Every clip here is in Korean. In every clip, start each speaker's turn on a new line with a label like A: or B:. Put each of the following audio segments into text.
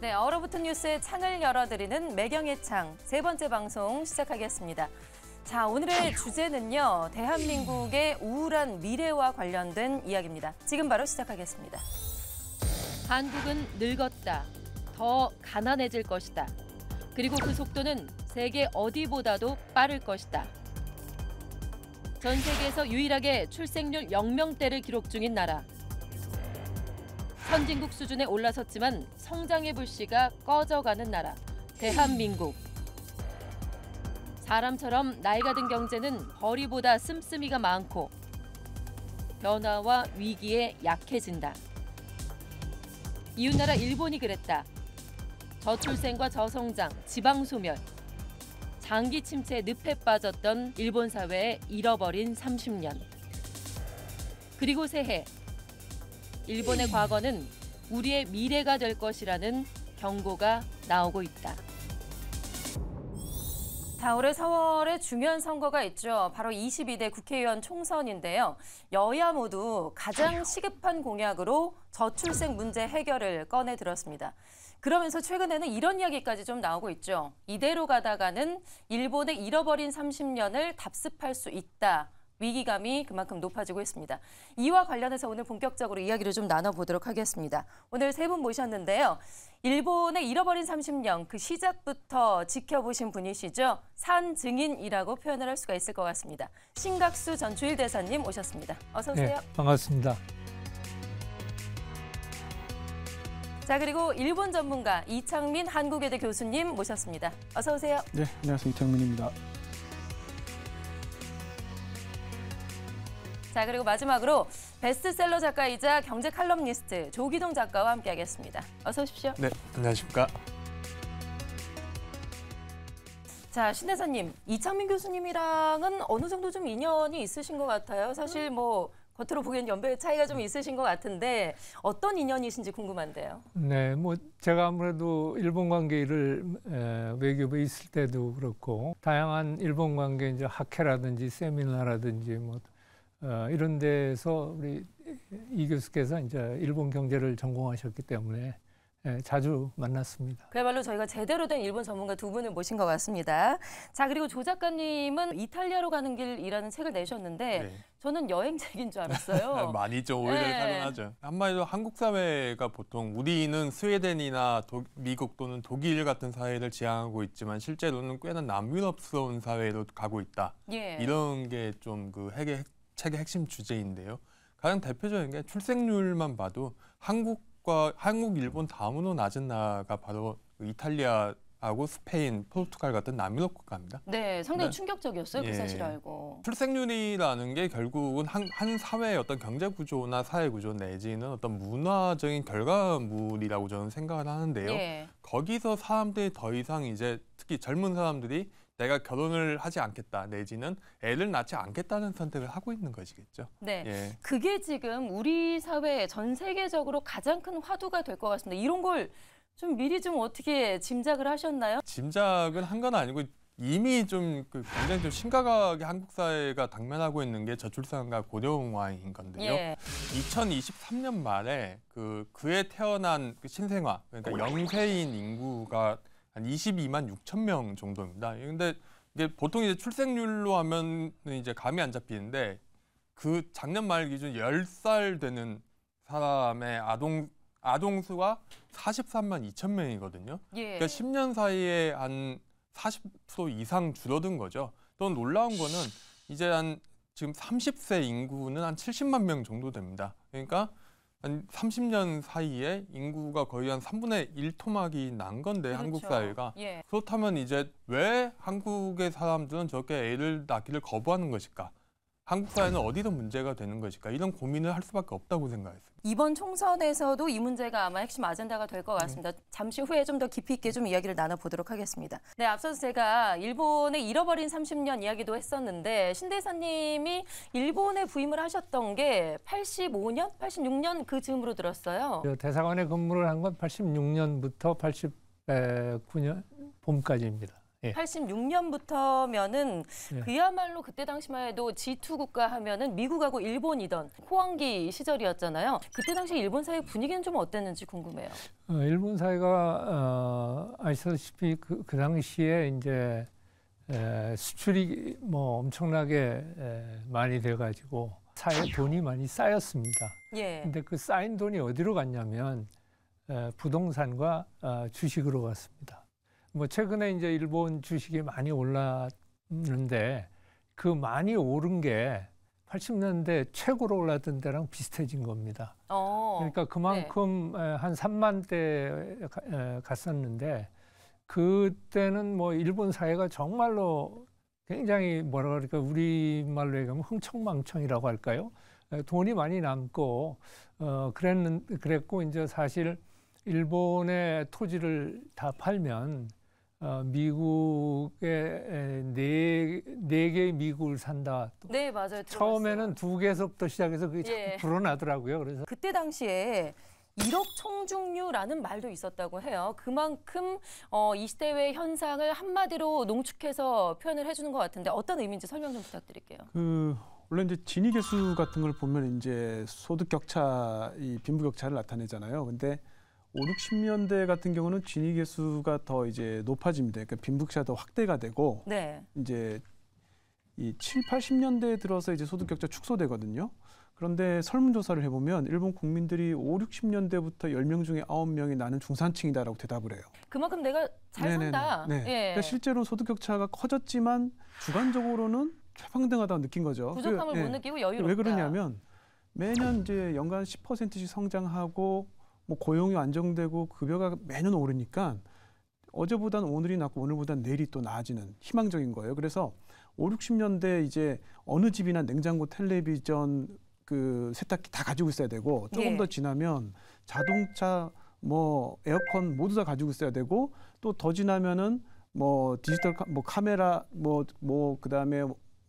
A: 네, 얼어붙은 뉴스의 창을 열어드리는 매경의 창 세 번째 방송 시작하겠습니다. 자, 오늘의 주제는요, 대한민국의 우울한 미래와 관련된 이야기입니다. 지금 바로 시작하겠습니다. 한국은 늙었다. 더 가난해질 것이다. 그리고 그 속도는 세계 어디보다도 빠를 것이다. 전 세계에서 유일하게 출생률 0명대를 기록 중인 나라. 선진국 수준에 올라섰지만 성장의 불씨가 꺼져가는 나라, 대한민국. 사람처럼 나이가 든 경제는 벌이보다 씀씀이가 많고 변화와 위기에 약해진다. 이웃나라 일본이 그랬다. 저출생과 저성장, 지방소멸, 장기 침체의 늪에 빠졌던 일본 사회의 잃어버린 30년. 그리고 새해. 일본의 과거는 우리의 미래가 될 것이라는 경고가 나오고 있다. 자, 올해 4월에 중요한 선거가 있죠. 바로 22대 국회의원 총선인데요. 여야 모두 가장 시급한 공약으로 저출생 문제 해결을 꺼내 들었습니다. 그러면서 최근에는 이런 이야기까지 좀 나오고 있죠. 이대로 가다가는 일본의 잃어버린 30년을 답습할 수 있다. 위기감이 그만큼 높아지고 있습니다. 이와 관련해서 오늘 본격적으로 이야기를 좀 나눠보도록 하겠습니다. 오늘 세 분 모셨는데요. 일본의 잃어버린 30년 그 시작부터 지켜보신 분이시죠. 산증인이라고 표현을 할 수가 있을 것 같습니다. 신각수 전 주일대사님 오셨습니다. 어서 오세요.
B: 네, 반갑습니다.
A: 자, 그리고 일본 전문가 이창민 한국외대 교수님 모셨습니다. 어서 오세요.
C: 네, 안녕하세요. 이창민입니다.
A: 자, 그리고 마지막으로 베스트셀러 작가이자 경제 칼럼니스트 조기동 작가와 함께하겠습니다. 어서 오십시오.
C: 네, 안녕하십니까.
A: 자, 신 대사님, 이창민 교수님이랑은 어느 정도 좀 인연이 있으신 것 같아요. 사실 뭐 겉으로 보기엔 연배의 차이가 좀 있으신 것 같은데 어떤 인연이신지 궁금한데요.
B: 네, 뭐 제가 아무래도 일본 관계 일을 외교부에 있을 때도 그렇고 다양한 일본 관계 이제 학회라든지 세미나라든지 뭐 이런 데서 우리 이 교수께서 이제 일본 경제를 전공하셨기 때문에 자주 만났습니다.
A: 그야말로 저희가 제대로 된 일본 전문가 두 분을 모신 것 같습니다. 자, 그리고 조 작가님은 이탈리아로 가는 길이라는 책을 내셨는데
D: 네.
A: 저는 여행책인 줄 알았어요.
D: 많이 좀 오해를
A: 네.
D: 사용하죠. 한마디로 한국 사회가 보통 우리는 스웨덴이나 미국 또는 독일 같은 사회를 지향하고 있지만 실제로는 꽤나 남유럽스러운 사회로 가고 있다.
A: 예.
D: 이런 게 좀 그 책의 핵심 주제인데요. 가장 대표적인 게 출생률만 봐도 한국, 일본 다음으로 낮은 나라가 바로 이탈리아하고 스페인, 포르투갈 같은 남유럽 국가입니다.
A: 네, 상당히
D: 네.
A: 충격적이었어요. 그
D: 예.
A: 사실 알고.
D: 출생률이라는 게 결국은 한 사회의 어떤 경제 구조나 사회 구조 내지는 어떤 문화적인 결과물이라고 저는 생각을 하는데요.
A: 예.
D: 거기서 사람들이 더 이상 이제 특히 젊은 사람들이 내가 결혼을 하지 않겠다 내지는 애를 낳지 않겠다는 선택을 하고 있는 것이겠죠.
A: 네,
D: 예.
A: 그게 지금 우리 사회 전 세계적으로 가장 큰 화두가 될 것 같습니다. 이런 걸 좀 미리 좀 어떻게 짐작을 하셨나요?
D: 짐작은 한 건 아니고 이미 좀 굉장히 좀 심각하게 한국 사회가 당면하고 있는 게 저출산과 고령화인 건데요.
A: 예.
D: 2023년 말에 그해 태어난 신생아 그러니까 영세인 인구가 한 22만 6천 명 정도입니다. 근데 이게 보통 이제 출생률로 하면 이제 감이 안 잡히는데 그 작년 말 기준 10살 되는 사람의 아동 수가 43만 2천 명이거든요.
A: 예.
D: 그러니까 10년 사이에 한 40% 이상 줄어든 거죠. 또 놀라운 거는 이제 지금 30세 인구는 한 70만 명 정도 됩니다. 그러니까 한 30년 사이에 인구가 거의 한 3분의 1 토막이 난 건데
A: 그렇죠.
D: 한국 사회가.
A: 예.
D: 그렇다면 이제 왜 한국의 사람들은 저렇게 애를 낳기를 거부하는 것일까? 한국 사회는 어디서 문제가 되는 것일까? 이런 고민을 할 수밖에 없다고 생각했습니다.
A: 이번 총선에서도 이 문제가 아마 핵심 아젠다가 될 것 같습니다. 잠시 후에 좀 더 깊이 있게 좀 이야기를 나눠보도록 하겠습니다. 네, 앞서서 제가 일본의 잃어버린 30년 이야기도 했었는데 신 대사님이 일본에 부임을 하셨던 게 85년, 86년 그 즈음으로 들었어요.
B: 대사관에 근무를 한 건 86년부터 89년 봄까지입니다. 예.
A: 86년부터면은
B: 예.
A: 그야말로 그때 당시만 해도 G2 국가 하면은 미국하고 일본이던 호황기 시절이었잖아요. 그때 당시 일본 사회 분위기는 좀 어땠는지 궁금해요.
B: 일본 사회가 아시다시피 그 당시에 이제 수출이 뭐 엄청나게 많이 돼가지고 사회에 돈이 많이 쌓였습니다.
A: 예.
B: 근데 그 쌓인 돈이 어디로 갔냐면 부동산과 주식으로 갔습니다. 뭐 최근에 이제 일본 주식이 많이 올랐는데 그 많이 오른 게 80년대 최고로 올랐던 때랑 비슷해진 겁니다. 그러니까 그만큼
A: 네.
B: 한 3만 대 갔었는데 그때는 뭐 일본 사회가 정말로 굉장히 뭐라 그럴까 우리말로 얘기하면 흥청망청이라고 할까요? 돈이 많이 남고 그랬고 이제 사실 일본의 토지를 다 팔면 미국에 네 개의 미국을 산다.
A: 네, 맞아요.
B: 처음에는 2개에서부터 시작해서 그게
A: 예.
B: 자꾸 불어나더라고요. 그래서
A: 그때 당시에 1억 총중류라는 말도 있었다고 해요. 그만큼 이 시대의 현상을 한마디로 농축해서 표현을 해주는 것 같은데 어떤 의미인지 설명 좀 부탁드릴게요.
C: 원래 이제 지니계수 같은 걸 보면 이제 소득 격차, 이 빈부 격차를 나타내잖아요. 근데 5, 60년대 같은 경우는 지니계수가 더 이제 높아집니다. 그러니까 빈부 격차가 더 확대가 되고
A: 네.
C: 이제 이 7, 80년대에 들어서 이제 소득 격차 축소되거든요. 그런데 설문조사를 해보면 일본 국민들이 5, 60년대부터 10명 중에 9명이 나는 중산층이다라고 대답을 해요.
A: 그만큼 내가 잘 산다.
C: 네.
A: 예.
C: 그러니까 실제로 소득 격차가 커졌지만 주관적으로는 불평등하다고 느낀 거죠.
A: 부족함을 못 느끼고 여유롭다.
C: 왜 그러냐면 매년 이제 연간 10%씩 성장하고 뭐 고용이 안정되고 급여가 매년 오르니까 어제보단 오늘이 낫고 오늘보단 내일이 또 나아지는 희망적인 거예요. 그래서 5, 60년대 이제 어느 집이나 냉장고, 텔레비전, 그 세탁기 다 가지고 있어야 되고 조금
A: 예.
C: 더 지나면 자동차, 뭐 에어컨 모두 다 가지고 있어야 되고 또 더 지나면은 뭐 디지털 뭐 카메라 뭐 그다음에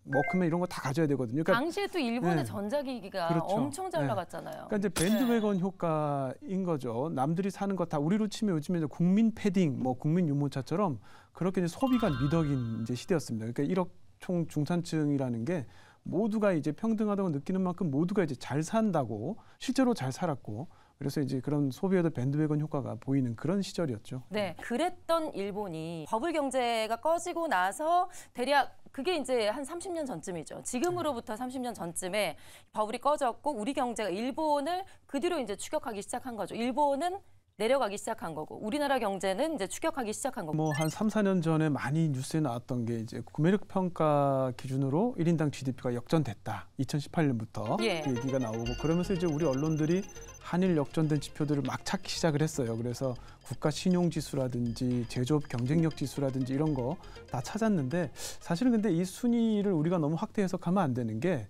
C: 워크맨 이런 거 다 가져야 되거든요. 그러니까
A: 당시에 또 일본의
C: 네.
A: 전자기기가
C: 그렇죠.
A: 엄청 잘
C: 네.
A: 나갔잖아요.
C: 그러니까 이제 밴드웨건 효과인 거죠. 남들이 사는 거 다 우리로 치면 요즘에 이제 국민 패딩, 뭐 국민 유모차처럼 그렇게 이제 소비가 미덕인 이제 시대였습니다. 그러니까 1억 총 중산층이라는 게 모두가 이제 평등하다고 느끼는 만큼 모두가 이제 잘 산다고 실제로 잘 살았고 그래서 이제 그런 소비에도 밴드웨건 효과가 보이는 그런 시절이었죠.
A: 네, 그랬던 일본이 버블 경제가 꺼지고 나서 대략 그게 이제 한 30년 전쯤이죠. 지금으로부터 30년 전쯤에 버블이 꺼졌고 우리 경제가 일본을 그 뒤로 이제 추격하기 시작한 거죠. 일본은 내려가기 시작한 거고 우리나라 경제는 이제 추격하기 시작한 거고.
C: 뭐 한 3, 4년 전에 많이 뉴스에 나왔던 게 이제 구매력 평가 기준으로 1인당 GDP가 역전됐다. 2018년부터
A: 예.
C: 그 얘기가 나오고 그러면서 이제 우리 언론들이 한일 역전된 지표들을 막 찾기 시작을 했어요. 그래서 국가 신용 지수라든지 제조업 경쟁력 지수라든지 이런 거 다 찾았는데 사실은 근데 이 순위를 우리가 너무 확대 해석하면 안 되는 게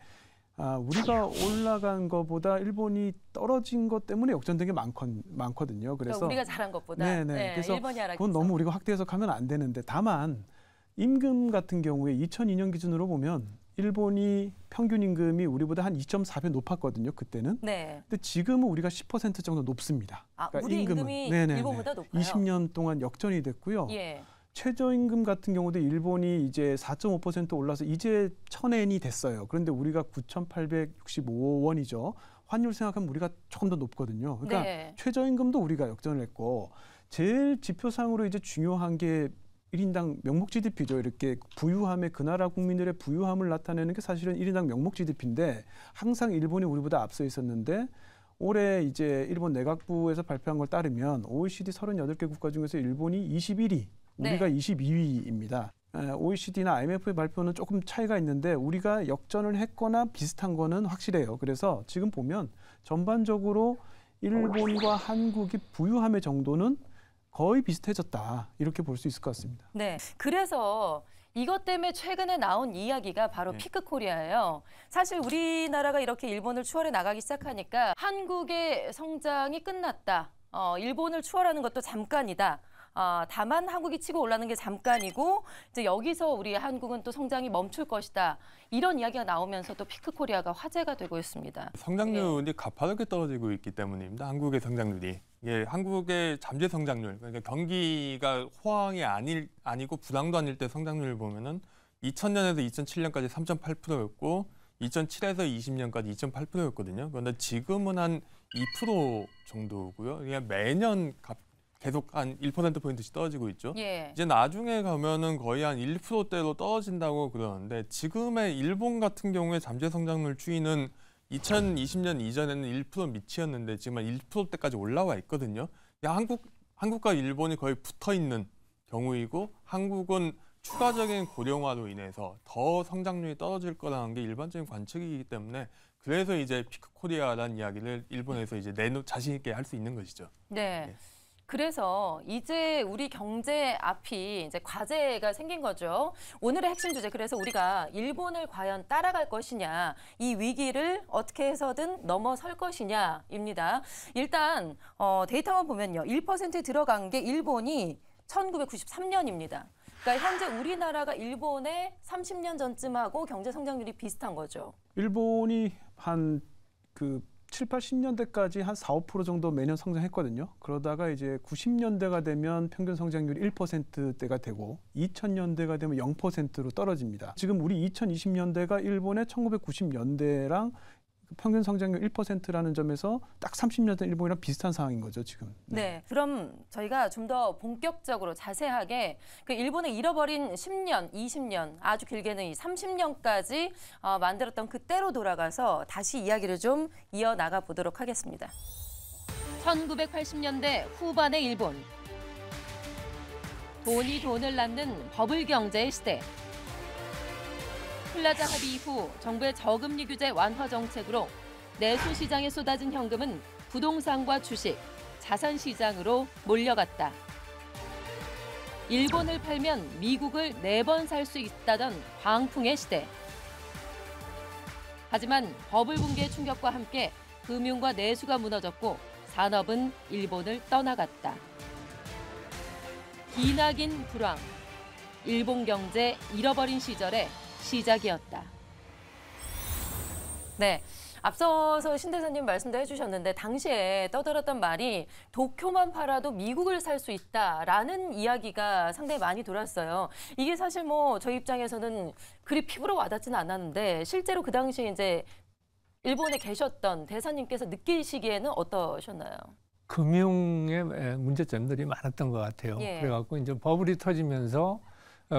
C: 우리가 올라간 것보다 일본이 떨어진 것 때문에 역전된 게 많거든요. 그래서
A: 그러니까 우리가 잘한 것보다
C: 네네.
A: 네,
C: 그래서
A: 일본이 하락해서.
C: 그건 너무 우리가 확대 해석하면 안 되는데 다만 임금 같은 경우에 2002년 기준으로 보면 일본이 평균 임금이 우리보다 한 2.4배 높았거든요. 그때는.
A: 네.
C: 근데 지금은 우리가 10% 정도 높습니다.
A: 우리 임금이
C: 네네네.
A: 일본보다 높아요.
C: 20년 동안 역전이 됐고요.
A: 예.
C: 최저임금 같은 경우도 일본이 이제 4.5% 올라서 이제 1,000엔이 됐어요. 그런데 우리가 9,865원이죠. 환율 생각하면 우리가 조금 더 높거든요. 그러니까
A: 네.
C: 최저임금도 우리가 역전을 했고 제일 지표상으로 이제 중요한 게 1인당 명목 GDP죠. 이렇게 부유함의 그 나라 국민들의 부유함을 나타내는 게 사실은 1인당 명목 GDP인데 항상 일본이 우리보다 앞서 있었는데 올해 이제 일본 내각부에서 발표한 걸 따르면 OECD 38개 국가 중에서 일본이 21위, 우리가
A: 네.
C: 22위입니다. OECD나 IMF의 발표는 조금 차이가 있는데 우리가 역전을 했거나 비슷한 거는 확실해요. 그래서 지금 보면 전반적으로 일본과 한국이 부유함의 정도는 거의 비슷해졌다. 이렇게 볼 수 있을 것 같습니다.
A: 네. 그래서 이것 때문에 최근에 나온 이야기가 바로
D: 네.
A: 피크 코리아예요. 사실 우리나라가 이렇게 일본을 추월해 나가기 시작하니까 한국의 성장이 끝났다. 일본을 추월하는 것도 잠깐이다. 다만 한국이 치고 올라는 게 잠깐이고 이제 여기서 우리 한국은 또 성장이 멈출 것이다. 이런 이야기가 나오면서 또 피크코리아가 화제가 되고 있습니다.
D: 성장률이 가파르게 떨어지고 있기 때문입니다. 한국의 성장률이. 예, 한국의 잠재 성장률, 그러니까 경기가 호황이 아니고 불황도 아닐 때 성장률을 보면은 2000년에서 2007년까지 3.8%였고 2007에서 20년까지 2.8%였거든요. 그런데 지금은 한 2% 정도고요. 그냥 매년 계속 한 1%포인트씩 떨어지고 있죠.
A: 예.
D: 이제 나중에 가면은 거의 한 1%대로 떨어진다고 그러는데 지금의 일본 같은 경우에 잠재 성장률 추이는 2020년 이전에는 1% 밑이었는데 지금 한 1%대까지 올라와 있거든요. 한국과 일본이 거의 붙어 있는 경우이고 한국은 추가적인 고령화로 인해서 더 성장률이 떨어질 거라는 게 일반적인 관측이기 때문에 그래서 이제 피크코리아라는 이야기를 일본에서 이제 자신 있게 할 수 있는 것이죠.
A: 네.
D: 네.
A: 그래서 이제 우리 경제 앞이 이제 과제가 생긴 거죠. 오늘의 핵심 주제, 그래서 우리가 일본을 과연 따라갈 것이냐, 이 위기를 어떻게 해서든 넘어설 것이냐입니다. 일단 데이터만 보면요. 1%에 들어간 게 일본이 1993년입니다. 그러니까 현재 우리나라가 일본의 30년 전쯤하고 경제 성장률이 비슷한 거죠.
C: 일본이 한 7, 80년대까지 한 4, 5% 정도 매년 성장했거든요. 그러다가 이제 90년대가 되면 평균 성장률이 1%대가 되고 2000년대가 되면 0%로 떨어집니다. 지금 우리 2020년대가 일본의 1990년대랑 평균 성장률 1%라는 점에서 딱 30년 전 일본이랑 비슷한 상황인 거죠, 지금.
A: 네, 그럼 저희가 좀 더 본격적으로 자세하게 그 일본의 잃어버린 10년, 20년, 아주 길게는 이 30년까지 만들었던 그때로 돌아가서 다시 이야기를 좀 이어나가 보도록 하겠습니다. 1980년대 후반의 일본. 돈이 돈을 낳는 버블 경제의 시대. 플라자 합의 이후 정부의 저금리 규제 완화 정책으로 내수 시장에 쏟아진 현금은 부동산과 주식, 자산 시장으로 몰려갔다. 일본을 팔면 미국을 4번 살 수 있다던 광풍의 시대. 하지만 버블 붕괴의 충격과 함께 금융과 내수가 무너졌고 산업은 일본을 떠나갔다. 기나긴 불황, 일본 경제 잃어버린 시절의 시작이었다. 네, 앞서서 신 대사님 말씀도 해주셨는데 당시에 떠들었던 말이 도쿄만 팔아도 미국을 살 수 있다라는 이야기가 상당히 많이 돌았어요. 이게 사실 뭐 저희 입장에서는 그리 피부로 와닿지는 않았는데 실제로 그 당시에 이제 일본에 계셨던 대사님께서 느끼시기에는 어떠셨나요?
B: 금융의 문제점들이 많았던 것 같아요.
A: 예.
B: 그래갖고 이제 버블이 터지면서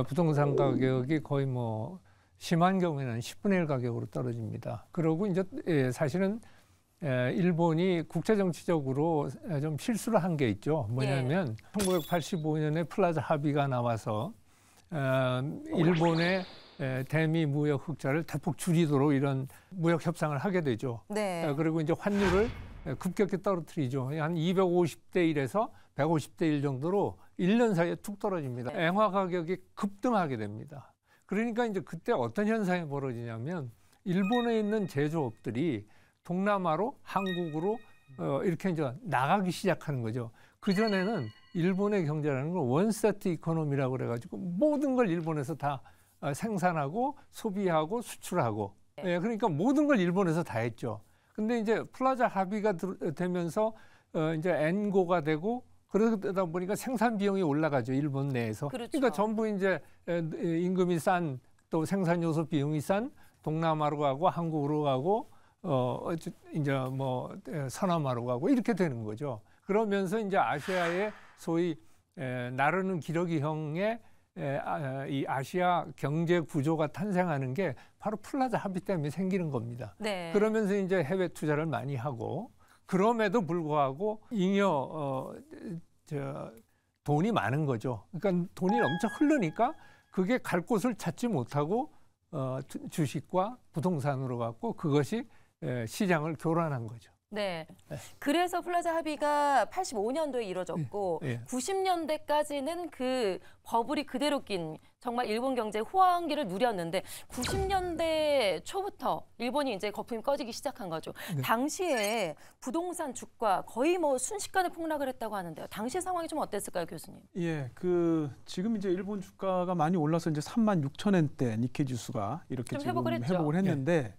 B: 부동산 가격이 거의 뭐 심한 경우에는 10분의 1 가격으로 떨어집니다. 그러고 이제 사실은 일본이 국제정치적으로 좀 실수를 한 게 있죠. 뭐냐면 1985년에 플라자 합의가 나와서 일본의 대미 무역 흑자를 대폭 줄이도록 이런 무역 협상을 하게 되죠.
A: 네.
B: 그리고 이제 환율을 급격히 떨어뜨리죠. 한 250대 1에서 150대 1 정도로 1년 사이에 툭 떨어집니다. 엔화 가격이 급등하게 됩니다. 그러니까 이제 그때 어떤 현상이 벌어지냐면 일본에 있는 제조업들이 동남아로 한국으로 이렇게 이제 나가기 시작하는 거죠. 그전에는 일본의 경제라는 건 원세트 이코노미라고 그래가지고 모든 걸 일본에서 다 생산하고 소비하고 수출하고 그러니까 모든 걸 일본에서 다 했죠. 근데 이제 플라자 합의가 되면서 이제 엔고가 되고 그러다 보니까 생산 비용이 올라가죠. 일본 내에서.
A: 그렇죠.
B: 그러니까 전부 이제 임금이 싼 또 생산 요소 비용이 싼 동남아로 가고 한국으로 가고 이제 뭐 서남아로 가고 이렇게 되는 거죠. 그러면서 이제 아시아의 소위 나르는 기러기형의 이 아시아 경제 구조가 탄생하는 게 바로 플라자 합의 때문에 생기는 겁니다.
A: 네.
B: 그러면서 이제 해외 투자를 많이 하고 그럼에도 불구하고 잉여 돈이 많은 거죠. 그러니까 돈이 엄청 흐르니까 그게 갈 곳을 찾지 못하고 주식과 부동산으로 갔고 그것이 시장을 교란한 거죠.
A: 네. 그래서 플라자 합의가 85년도에 이루어졌고 90년대까지는 그 버블이 그대로 낀 정말 일본 경제 호황기를 누렸는데 90년대 초부터 일본이 이제 거품이 꺼지기 시작한 거죠.
B: 네.
A: 당시에 부동산 주가 거의 뭐 순식간에 폭락을 했다고 하는데요. 당시 상황이 좀 어땠을까요, 교수님?
C: 예, 지금 이제 일본 주가가 많이 올라서 이제 36,000엔대 니케이 지수가 이렇게
A: 좀
C: 지금
A: 회복을 했죠.
C: 회복을 했는데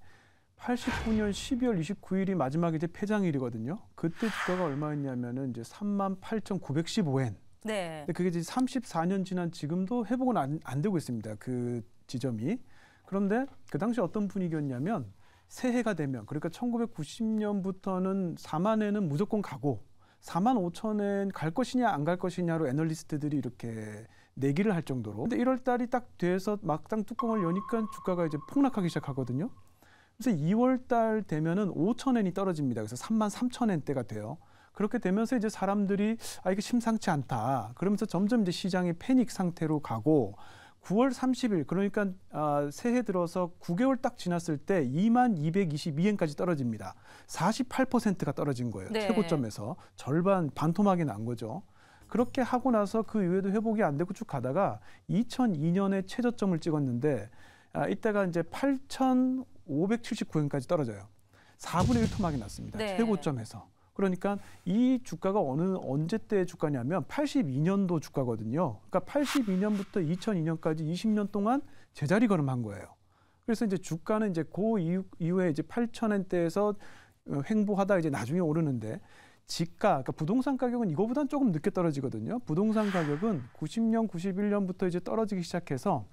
C: 89년 12월 29일이 마지막 이제 폐장일이거든요. 그때 주가가 얼마였냐면은 이제 38,915엔.
A: 네.
C: 근데 그게 이제 34년 지난 지금도 회복은 안 되고 있습니다. 그 지점이. 그런데 그 당시 어떤 분위기였냐면 새해가 되면 그러니까 1990년부터는 4만엔은 무조건 가고 4만 5천엔 갈 것이냐 안 갈 것이냐로 애널리스트들이 이렇게 내기를 할 정도로. 근데 1월 달이 딱 돼서 막상 뚜껑을 여니까 주가가 이제 폭락하기 시작하거든요. 그래서 2월 달 되면은 5천엔이 떨어집니다. 그래서 3만 3천엔대가 돼요. 그렇게 되면서 이제 사람들이 이게 심상치 않다. 그러면서 점점 이제 시장이 패닉 상태로 가고 9월 30일 그러니까 새해 들어서 9개월 딱 지났을 때 2만 222엔까지 떨어집니다. 48%가 떨어진 거예요.
A: 네.
C: 최고점에서 절반 반토막이 난 거죠. 그렇게 하고 나서 그 이후에도 회복이 안 되고 쭉 가다가 2002년에 최저점을 찍었는데 이때가 이제 8,579엔까지 떨어져요. 4분의 1 토막이 났습니다.
A: 네.
C: 최고점에서. 그러니까 이 주가가 언제 때의 주가냐면 82년도 주가거든요. 그러니까 82년부터 2002년까지 20년 동안 제자리 걸음한 거예요. 그래서 이제 주가는 이제 그 이후에 이제 8,000엔대에서 횡보하다 이제 나중에 오르는데 지가, 그러니까 부동산 가격은 이거보다는 조금 늦게 떨어지거든요. 부동산 가격은 90년, 91년부터 이제 떨어지기 시작해서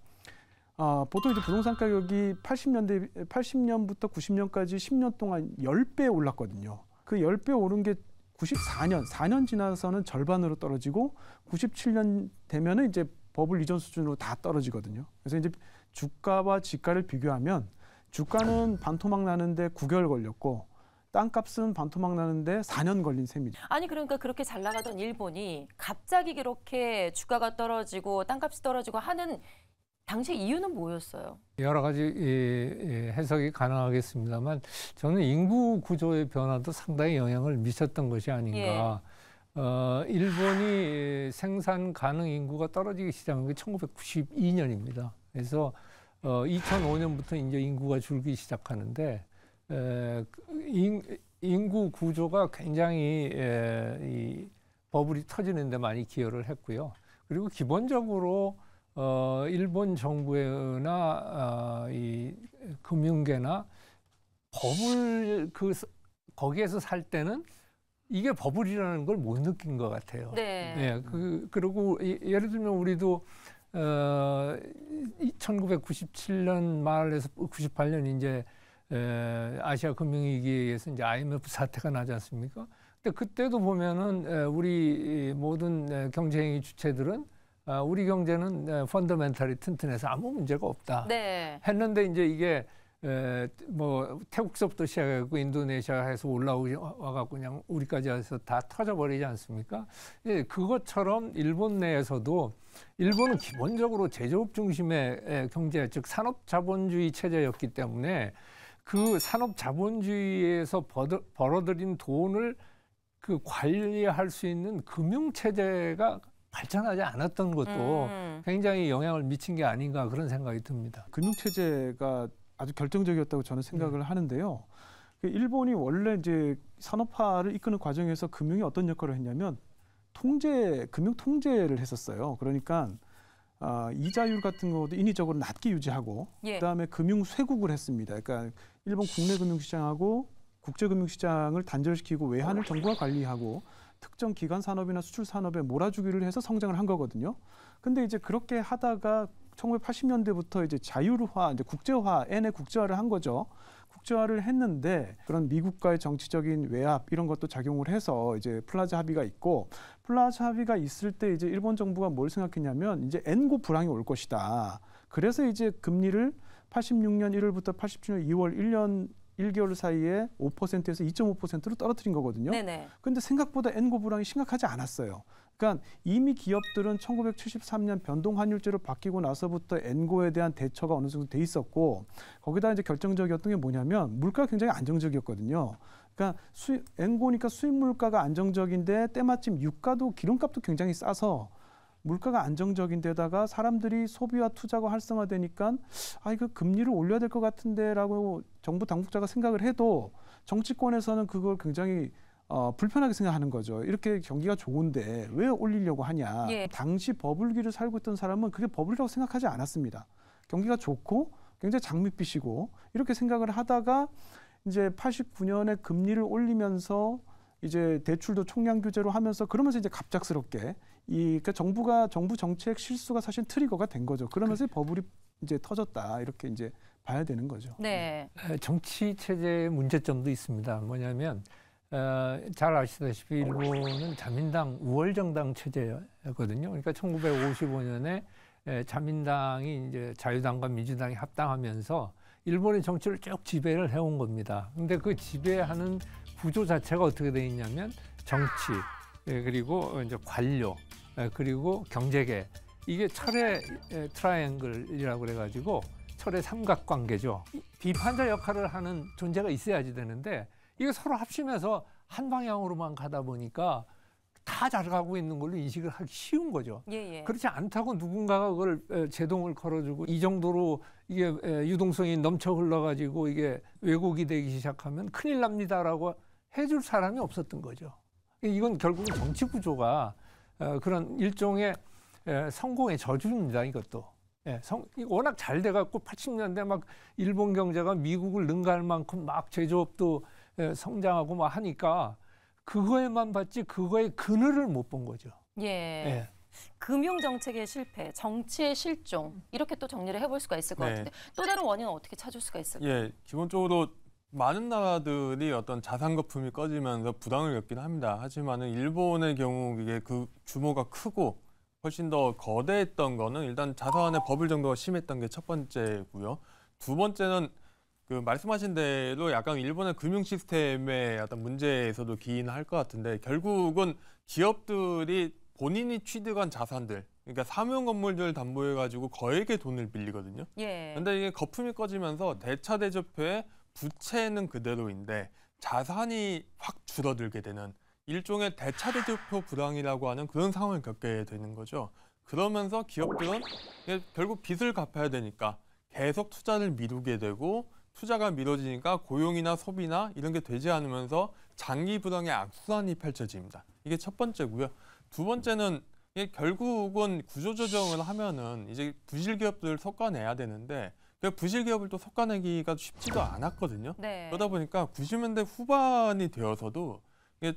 C: 보통 이제 부동산 가격이 80년부터 90년까지 10년 동안 10배 올랐거든요. 그 10배 오른 게 4년 지나서는 절반으로 떨어지고 97년 되면은 이제 버블 이전 수준으로 다 떨어지거든요. 그래서 이제 주가와 지가를 비교하면 주가는 반토막 나는데 9개월 걸렸고 땅값은 반토막 나는데 4년 걸린 셈이죠.
A: 아니 그러니까 그렇게 잘 나가던 일본이 갑자기 그렇게 주가가 떨어지고 땅값이 떨어지고 하는 당시 이유는 뭐였어요?
B: 여러 가지 해석이 가능하겠습니다만 저는 인구 구조의 변화도 상당히 영향을 미쳤던 것이 아닌가. 일본이 생산 가능 인구가 떨어지기 시작한 게 1992년입니다. 그래서 2005년부터 이제 인구가 줄기 시작하는데 인구 구조가 굉장히 이 버블이 터지는 데 많이 기여를 했고요. 그리고 기본적으로 일본 정부나 이 금융계나 버블 거기에서 살 때는 이게 버블이라는 걸 못 느낀 것 같아요.
A: 네.
B: 예, 그리고 예를 들면 우리도 1997년 말에서 98년 이제 아시아 금융위기에 의해서 이제 IMF 사태가 나지 않습니까? 근데 그때도 보면은 우리 모든 경제행위 주체들은 우리 경제는 펀더멘탈이 튼튼해서 아무 문제가 없다.
A: 네.
B: 했는데 이제 이게 뭐 태국서부터 시작하고 인도네시아에서 올라와갖고 그냥 우리까지 해서 다 터져버리지 않습니까? 그것처럼 일본 내에서도 일본은 기본적으로 제조업 중심의 경제, 즉 산업자본주의 체제였기 때문에 그 산업자본주의에서 벌어들인 돈을 그 관리할 수 있는 금융체제가 발전하지 않았던 것도 굉장히 영향을 미친 게 아닌가 그런 생각이 듭니다.
C: 금융체제가 아주 결정적이었다고 저는 생각을 하는데요. 일본이 원래 이제 산업화를 이끄는 과정에서 금융이 어떤 역할을 했냐면 금융 통제를 했었어요. 그러니까 이자율 같은 것도 인위적으로 낮게 유지하고 그다음에 금융 쇄국을 했습니다. 그러니까 일본 국내 금융시장하고 국제 금융시장을 단절시키고 외환을 정부가 관리하고 특정 기관 산업이나 수출 산업에 몰아주기를 해서 성장을 한 거거든요. 근데 이제 그렇게 하다가 1980년대부터 이제 자율화, 이제 국제화, 엔의 국제화를 한 거죠. 국제화를 했는데 그런 미국과의 정치적인 외압 이런 것도 작용을 해서 이제 플라자 합의가 있고 플라자 합의가 있을 때 이제 일본 정부가 뭘 생각했냐면 이제 엔고 불황이 올 것이다. 그래서 이제 금리를 86년 1월부터 87년 2월 1년 1개월 사이에 5%에서 2.5%로 떨어뜨린 거거든요.
A: 네네.
C: 근데 생각보다 엔고 불황이 심각하지 않았어요. 그러니까 이미 기업들은 1973년 변동 환율제로 바뀌고 나서부터 엔고에 대한 대처가 어느 정도 돼 있었고 거기다 이제 결정적이었던 게 뭐냐면 물가가 굉장히 안정적이었거든요. 그러니까 엔고니까 수입 물가가 안정적인데 때마침 유가도 기름값도 굉장히 싸서 물가가 안정적인 데다가 사람들이 소비와 투자가 활성화되니까 이거 금리를 올려야 될 것 같은데라고 정부 당국자가 생각을 해도 정치권에서는 그걸 굉장히 불편하게 생각하는 거죠. 이렇게 경기가 좋은데 왜 올리려고 하냐.
A: 예.
C: 당시 버블기를 살고 있던 사람은 그게 버블이라고 생각하지 않았습니다. 경기가 좋고 굉장히 장밋빛이고 이렇게 생각을 하다가 이제 89년에 금리를 올리면서 이제 대출도 총량 규제로 하면서 그러면서 이제 갑작스럽게 그러니까 정부 정책 실수가 사실 트리거가 된 거죠. 그러면서 버블이 이제 터졌다 이렇게 이제 봐야 되는 거죠.
A: 네.
B: 정치 체제의 문제점도 있습니다. 뭐냐면 잘 아시다시피 일본은 자민당 우월정당 체제였거든요. 그러니까 1955년에 자민당이 이제 자유당과 민주당이 합당하면서 일본의 정치를 쭉 지배를 해온 겁니다. 근데 그 지배하는 구조 자체가 어떻게 되어 있냐면 정치, 그리고 이제 관료, 그리고 경제계. 이게 철의 트라이앵글이라고 그래가지고 철의 삼각관계죠. 비판자 역할을 하는 존재가 있어야지 되는데 이게 서로 합심해서 한 방향으로만 가다 보니까 다 잘 가고 있는 걸로 인식을 하기 쉬운 거죠.
A: 예, 예.
B: 그렇지 않다고 누군가가 그걸 제동을 걸어주고 이 정도로 이게 유동성이 넘쳐 흘러가지고 이게 왜곡이 되기 시작하면 큰일 납니다라고 해줄 사람이 없었던 거죠. 이건 결국은 정치 구조가 그런 일종의 성공의 저주입니다. 이것도. 워낙 잘 돼갖고 80년대 막 일본 경제가 미국을 능가할 만큼 막 제조업도 성장하고 막 하니까 그거에만 봤지 그거의 그늘을 못 본 거죠.
A: 예. 금융 정책의 실패, 정치의 실종 이렇게 또 정리를 해볼 수가 있을 것 같은데 또 다른 원인은 어떻게 찾을 수가 있을까요?
D: 예, 기본적으로 많은 나라들이 어떤 자산 거품이 꺼지면서 부담을 겪긴 합니다. 하지만은 일본의 경우 이게 그 규모가 크고 훨씬 더 거대했던 거는 일단 자산의 버블 정도가 심했던 게 첫 번째고요. 두 번째는 그 말씀하신 대로 약간 일본의 금융 시스템의 어떤 문제에서도 기인할 것 같은데 결국은 기업들이 본인이 취득한 자산들, 그러니까 사무용 건물들 담보해가지고 거액의 돈을 빌리거든요.
A: 예.
D: 근데 이게 거품이 꺼지면서 대차대조표의 부채는 그대로인데 자산이 확 줄어들게 되는 일종의 대차대조표 불황이라고 하는 그런 상황을 겪게 되는 거죠. 그러면서 기업들은 결국 빚을 갚아야 되니까 계속 투자를 미루게 되고 투자가 미뤄지니까 고용이나 소비나 이런 게 되지 않으면서 장기 불황의 악순환이 펼쳐집니다. 이게 첫 번째고요. 두 번째는 이게 결국은 구조조정을 하면은 이제 부실 기업들을 솎아내야 되는데 그 부실 기업을 또 솎아내기가 쉽지도 않았거든요.
A: 네.
D: 그러다 보니까 90년대 후반이 되어서도 이게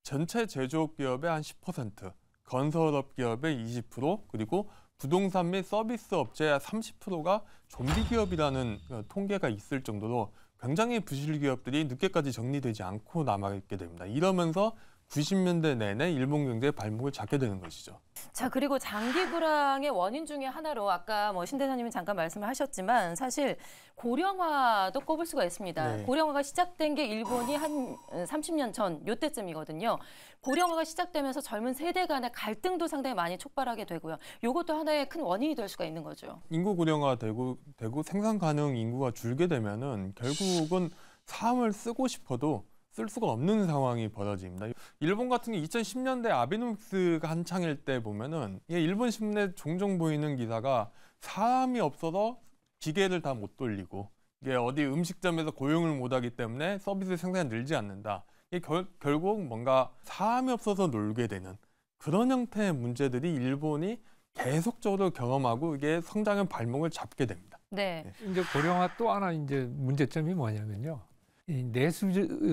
D: 전체 제조업 기업의 한 10%, 건설업 기업의 20%, 그리고 부동산 및 서비스 업체의 30%가 좀비 기업이라는 통계가 있을 정도로 굉장히 부실 기업들이 늦게까지 정리되지 않고 남아있게 됩니다. 이러면서 90년대 내내 일본 경제의 발목을 잡게 되는 것이죠.
A: 자, 그리고 장기 불황의 원인 중에 하나로 아까 신 대사님이 잠깐 말씀을 하셨지만 사실 고령화도 꼽을 수가 있습니다.
D: 네.
A: 고령화가 시작된 게 일본이 한 30년 전 요때쯤이거든요. 고령화가 시작되면서 젊은 세대 간의 갈등도 상당히 많이 촉발하게 되고요. 이것도 하나의 큰 원인이 될 수가 있는 거죠.
D: 인구 고령화되고 생산 가능 인구가 줄게 되면은 결국은 삶을 쓰고 싶어도 쓸 수가 없는 상황이 벌어집니다. 일본 같은 게 2010년대 아베노믹스가 한창일 때 보면은 일본 신문에 종종 보이는 기사가 사람이 없어서 기계를 다 못 돌리고 이게 어디 음식점에서 고용을 못하기 때문에 서비스 생산이 늘지 않는다. 이게 결국 뭔가 사람이 없어서 놀게 되는 그런 형태의 문제들이 일본이 계속적으로 경험하고 이게 성장의 발목을 잡게 됩니다.
A: 네.
B: 이제 고령화 또 하나 이제 문제점이 뭐냐면요. 이 내수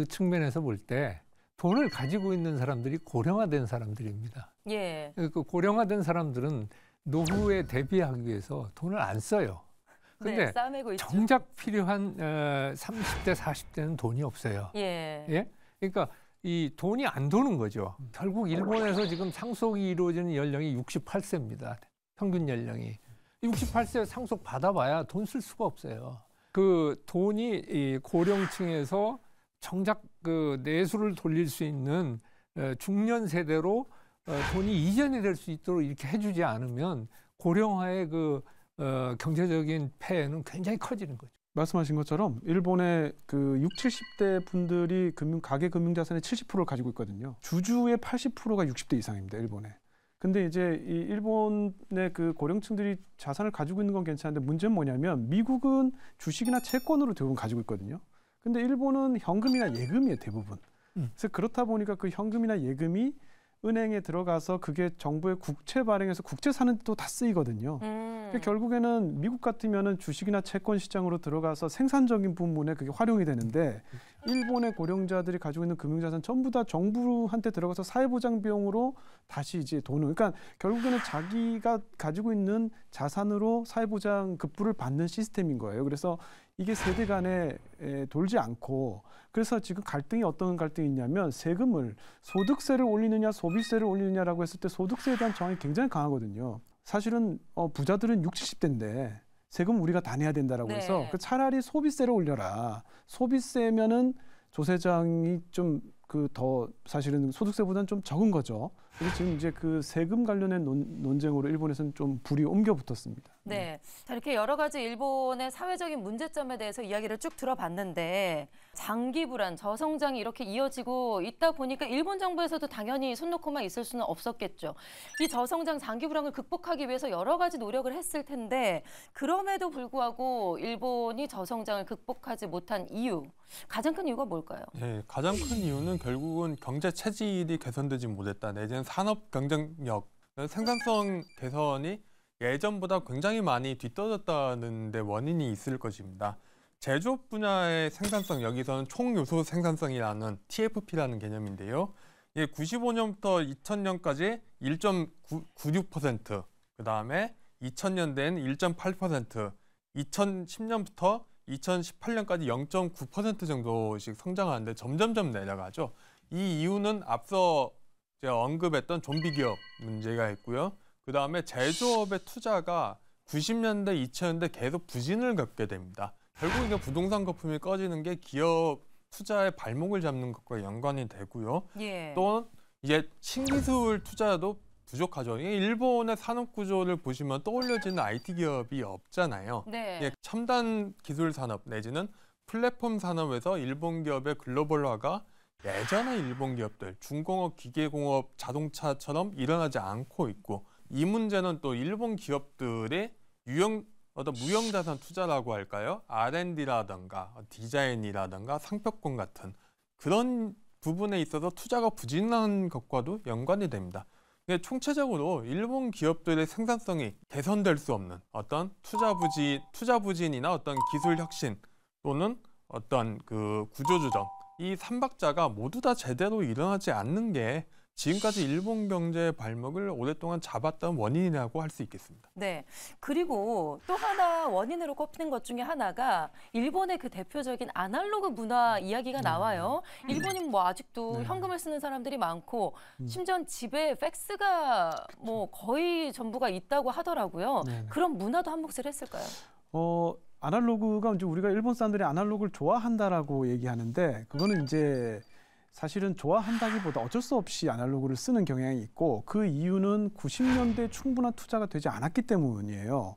B: 측면에서 볼 때 돈을 가지고 있는 사람들이 고령화된 사람들입니다.
A: 예.
B: 그 고령화된 사람들은 노후에 대비하기 위해서 돈을 안 써요. 근데
A: 네, 싸매고 있죠.
B: 정작 필요한 30대, 40대는 돈이 없어요.
A: 예.
B: 예? 그러니까 이 돈이 안 도는 거죠. 결국 일본에서 지금 상속이 이루어지는 연령이 68세입니다. 평균 연령이. 68세 상속 받아봐야 돈 쓸 수가 없어요. 그 돈이 이 고령층에서 정작 그 내수를 돌릴 수 있는 중년 세대로 돈이 이전이 될 수 있도록 이렇게 해주지 않으면 고령화의 그 경제적인 폐해는 굉장히 커지는 거죠.
C: 말씀하신 것처럼 일본의 그 60, 70대 분들이 가계 금융 자산의 70%를 가지고 있거든요. 주주의 80%가 60대 이상입니다. 일본에. 근데 이제 이 일본의 그 고령층들이 자산을 가지고 있는 건 괜찮은데 문제는 뭐냐면 미국은 주식이나 채권으로 대부분 가지고 있거든요. 근데 일본은 현금이나 예금이에요, 대부분. 그래서 그렇다 보니까 그 현금이나 예금이 은행에 들어가서 그게 정부의 국채 발행해서 국채 사는 데도 다 쓰이거든요. 그러니까 결국에는 미국 같으면은 주식이나 채권 시장으로 들어가서 생산적인 부분에 그게 활용이 되는데 일본의 고령자들이 가지고 있는 금융자산 전부 다 정부한테 들어가서 사회보장 비용으로 다시 이제 돈을 그러니까 결국에는 자기가 가지고 있는 자산으로 사회보장 급부를 받는 시스템인 거예요. 그래서 이게 세대 간에 돌지 않고 그래서 지금 갈등이 어떤 갈등이 있냐면 세금을 소득세를 올리느냐 소비세를 올리느냐라고 했을 때 소득세에 대한 저항이 굉장히 강하거든요. 사실은 부자들은 60, 70대인데 세금 우리가 다 내야 된다라고 해서
A: 네.
C: 그 차라리 소비세를 올려라. 소비세면은 조세장이 좀 그 더 사실은 소득세보다는 좀 적은 거죠. 그래서 지금 이제 그 세금 관련된 논쟁으로 일본에서는 좀 불이 옮겨 붙었습니다.
A: 네. 자, 이렇게 여러 가지 일본의 사회적인 문제점에 대해서 이야기를 쭉 들어봤는데 장기 불안, 저성장이 이렇게 이어지고 있다 보니까 일본 정부에서도 당연히 손 놓고만 있을 수는 없었겠죠. 이 저성장, 장기 불안을 극복하기 위해서 여러 가지 노력을 했을 텐데 그럼에도 불구하고 일본이 저성장을 극복하지 못한 이유, 가장 큰 이유가 뭘까요?
D: 네, 가장 큰 이유는 결국은 경제 체질이 개선되지 못했다. 내지는 산업 경쟁력, 생산성 개선이 예전보다 굉장히 많이 뒤떨어졌다는 데 원인이 있을 것입니다. 제조업 분야의 생산성, 여기서는 총요소 생산성이라는 TFP라는 개념인데요. 95년부터 2000년까지 1.96%, 그 다음에 2000년대엔 1.8%, 2010년부터 2018년까지 0.9% 정도씩 성장하는데 점점점 내려가죠. 이 이유는 앞서 제가 언급했던 좀비 기업 문제가 있고요. 그 다음에 제조업의 투자가 90년대, 2000년대 계속 부진을 겪게 됩니다. 결국 이게 부동산 거품이 꺼지는 게 기업 투자의 발목을 잡는 것과 연관이 되고요.
A: 예.
D: 또 이제 신기술 투자도 부족하죠. 일본의 산업 구조를 보시면 떠올려지는 IT 기업이 없잖아요.
A: 네.
D: 첨단 기술 산업 내지는 플랫폼 산업에서 일본 기업의 글로벌화가 예전의 일본 기업들, 중공업, 기계공업, 자동차처럼 일어나지 않고 있고 이 문제는 또 일본 기업들의 무형자산 투자라고 할까요? R&D라든가 디자인이라든가 상표권 같은 그런 부분에 있어서 투자가 부진한 것과도 연관이 됩니다. 총체적으로 일본 기업들의 생산성이 개선될 수 없는 어떤 투자 부진이나 어떤 기술 혁신 또는 어떤 그 구조조정 이 삼박자가 모두 다 제대로 일어나지 않는 게 지금까지 일본 경제의 발목을 오랫동안 잡았던 원인이라고 할 수 있겠습니다.
A: 네. 그리고 또 하나 원인으로 꼽히는 것 중에 하나가 일본의 그 대표적인 아날로그 문화 이야기가 나와요. 일본인 뭐 아직도 현금을 쓰는 사람들이 많고 심지어 집에 팩스가 뭐 거의 전부가 있다고 하더라고요. 그런 문화도 한몫을 했을까요?
C: 아날로그가 이제 우리가 일본 사람들이 아날로그를 좋아한다라고 얘기하는데 그거는 이제 사실은 좋아한다기보다 어쩔 수 없이 아날로그를 쓰는 경향이 있고 그 이유는 90년대에 충분한 투자가 되지 않았기 때문이에요.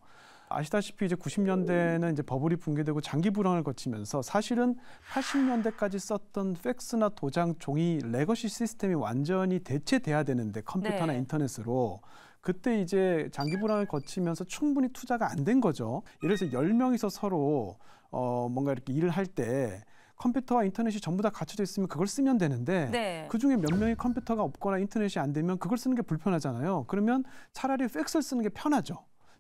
C: 아시다시피 이제 90년대는 이제 버블이 붕괴되고 장기 불황을 거치면서 사실은 80년대까지 썼던 팩스나 도장, 종이, 레거시 시스템이 완전히 대체돼야 되는데 컴퓨터나
A: 네.
C: 인터넷으로 그때 이제 장기 불황을 거치면서 충분히 투자가 안 된 거죠. 예를 들어서 10명이서 서로 뭔가 이렇게 일을 할 때 컴퓨터와 인터넷이 전부 다 갖춰져 있으면 그걸 쓰면 되는데
A: 네.
C: 그중에 몇 명이 컴퓨터가 없거나 인터넷이 안 되면 그걸 쓰는 게 불편하잖아요. 그러면 차라리 팩스를 쓰는 게 편하죠.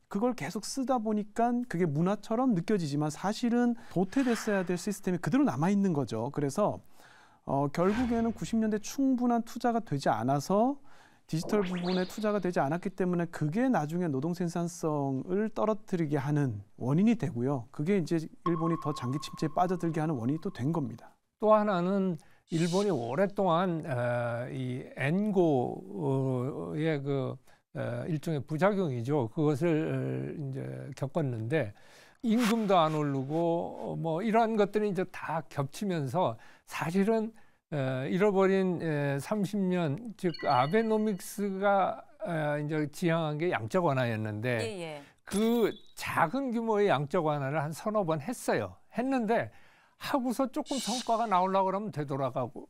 C: 그걸 계속 쓰다 보니까 그게 문화처럼 느껴지지만 사실은 도태됐어야 될 시스템이 그대로 남아있는 거죠. 그래서 결국에는 90년대 충분한 투자가 되지 않아서 디지털 부분에 투자가 되지 않았기 때문에 그게 나중에 노동 생산성을 떨어뜨리게 하는 원인이 되고요. 그게 이제 일본이 더 장기 침체에 빠져들게 하는 원인이 또 된 겁니다.
B: 또 하나는 일본이 오랫동안 이 엔고의 그 일종의 부작용이죠. 그것을 이제 겪었는데 임금도 안 오르고 뭐 이러한 것들이 이제 다 겹치면서 사실은 잃어버린 30년 즉 아베노믹스가 이제 지향한 게 양적 완화였는데
A: 예.
B: 그 작은 규모의 양적 완화를 한 서너 번 했어요. 했는데 하고서 조금 성과가 나오려고 그러면 되돌아가고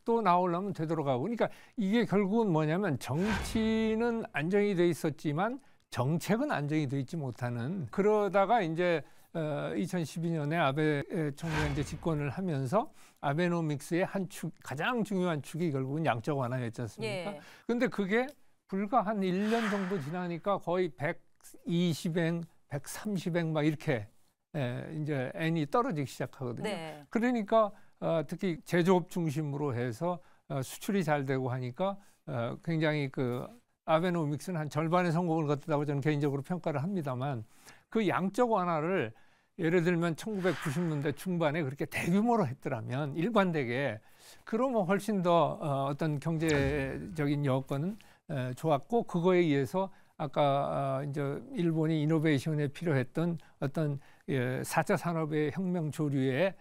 B: 또 나오려면 되돌아가고. 그러니까 이게 결국은 뭐냐면 정치는 안정이 돼 있었지만 정책은 안정이 돼 있지 못하는, 그러다가 이제 2012년에 아베 총리가 이제 집권을 하면서 아베노믹스의 한 축, 가장 중요한 축이 결국은 양적 완화였지 않습니까? 그런데 그게 불과 한 1년 정도 지나니까 거의 120행, 130행 막 이렇게 이제 N이 떨어지기 시작하거든요.
A: 네.
B: 그러니까 특히 제조업 중심으로 해서 수출이 잘 되고 하니까 굉장히 그 아베노믹스는 한 절반의 성공을 거뒀다고 저는 개인적으로 평가를 합니다만, 그 양적 완화를 예를 들면 1990년대 중반에 그렇게 대규모로 했더라면 일관되게, 그러면 훨씬 더 어떤 경제적인 여건은 좋았고, 그거에 의해서 아까 이제 일본이 이노베이션에 필요했던 어떤 4차 산업의 혁명 조류에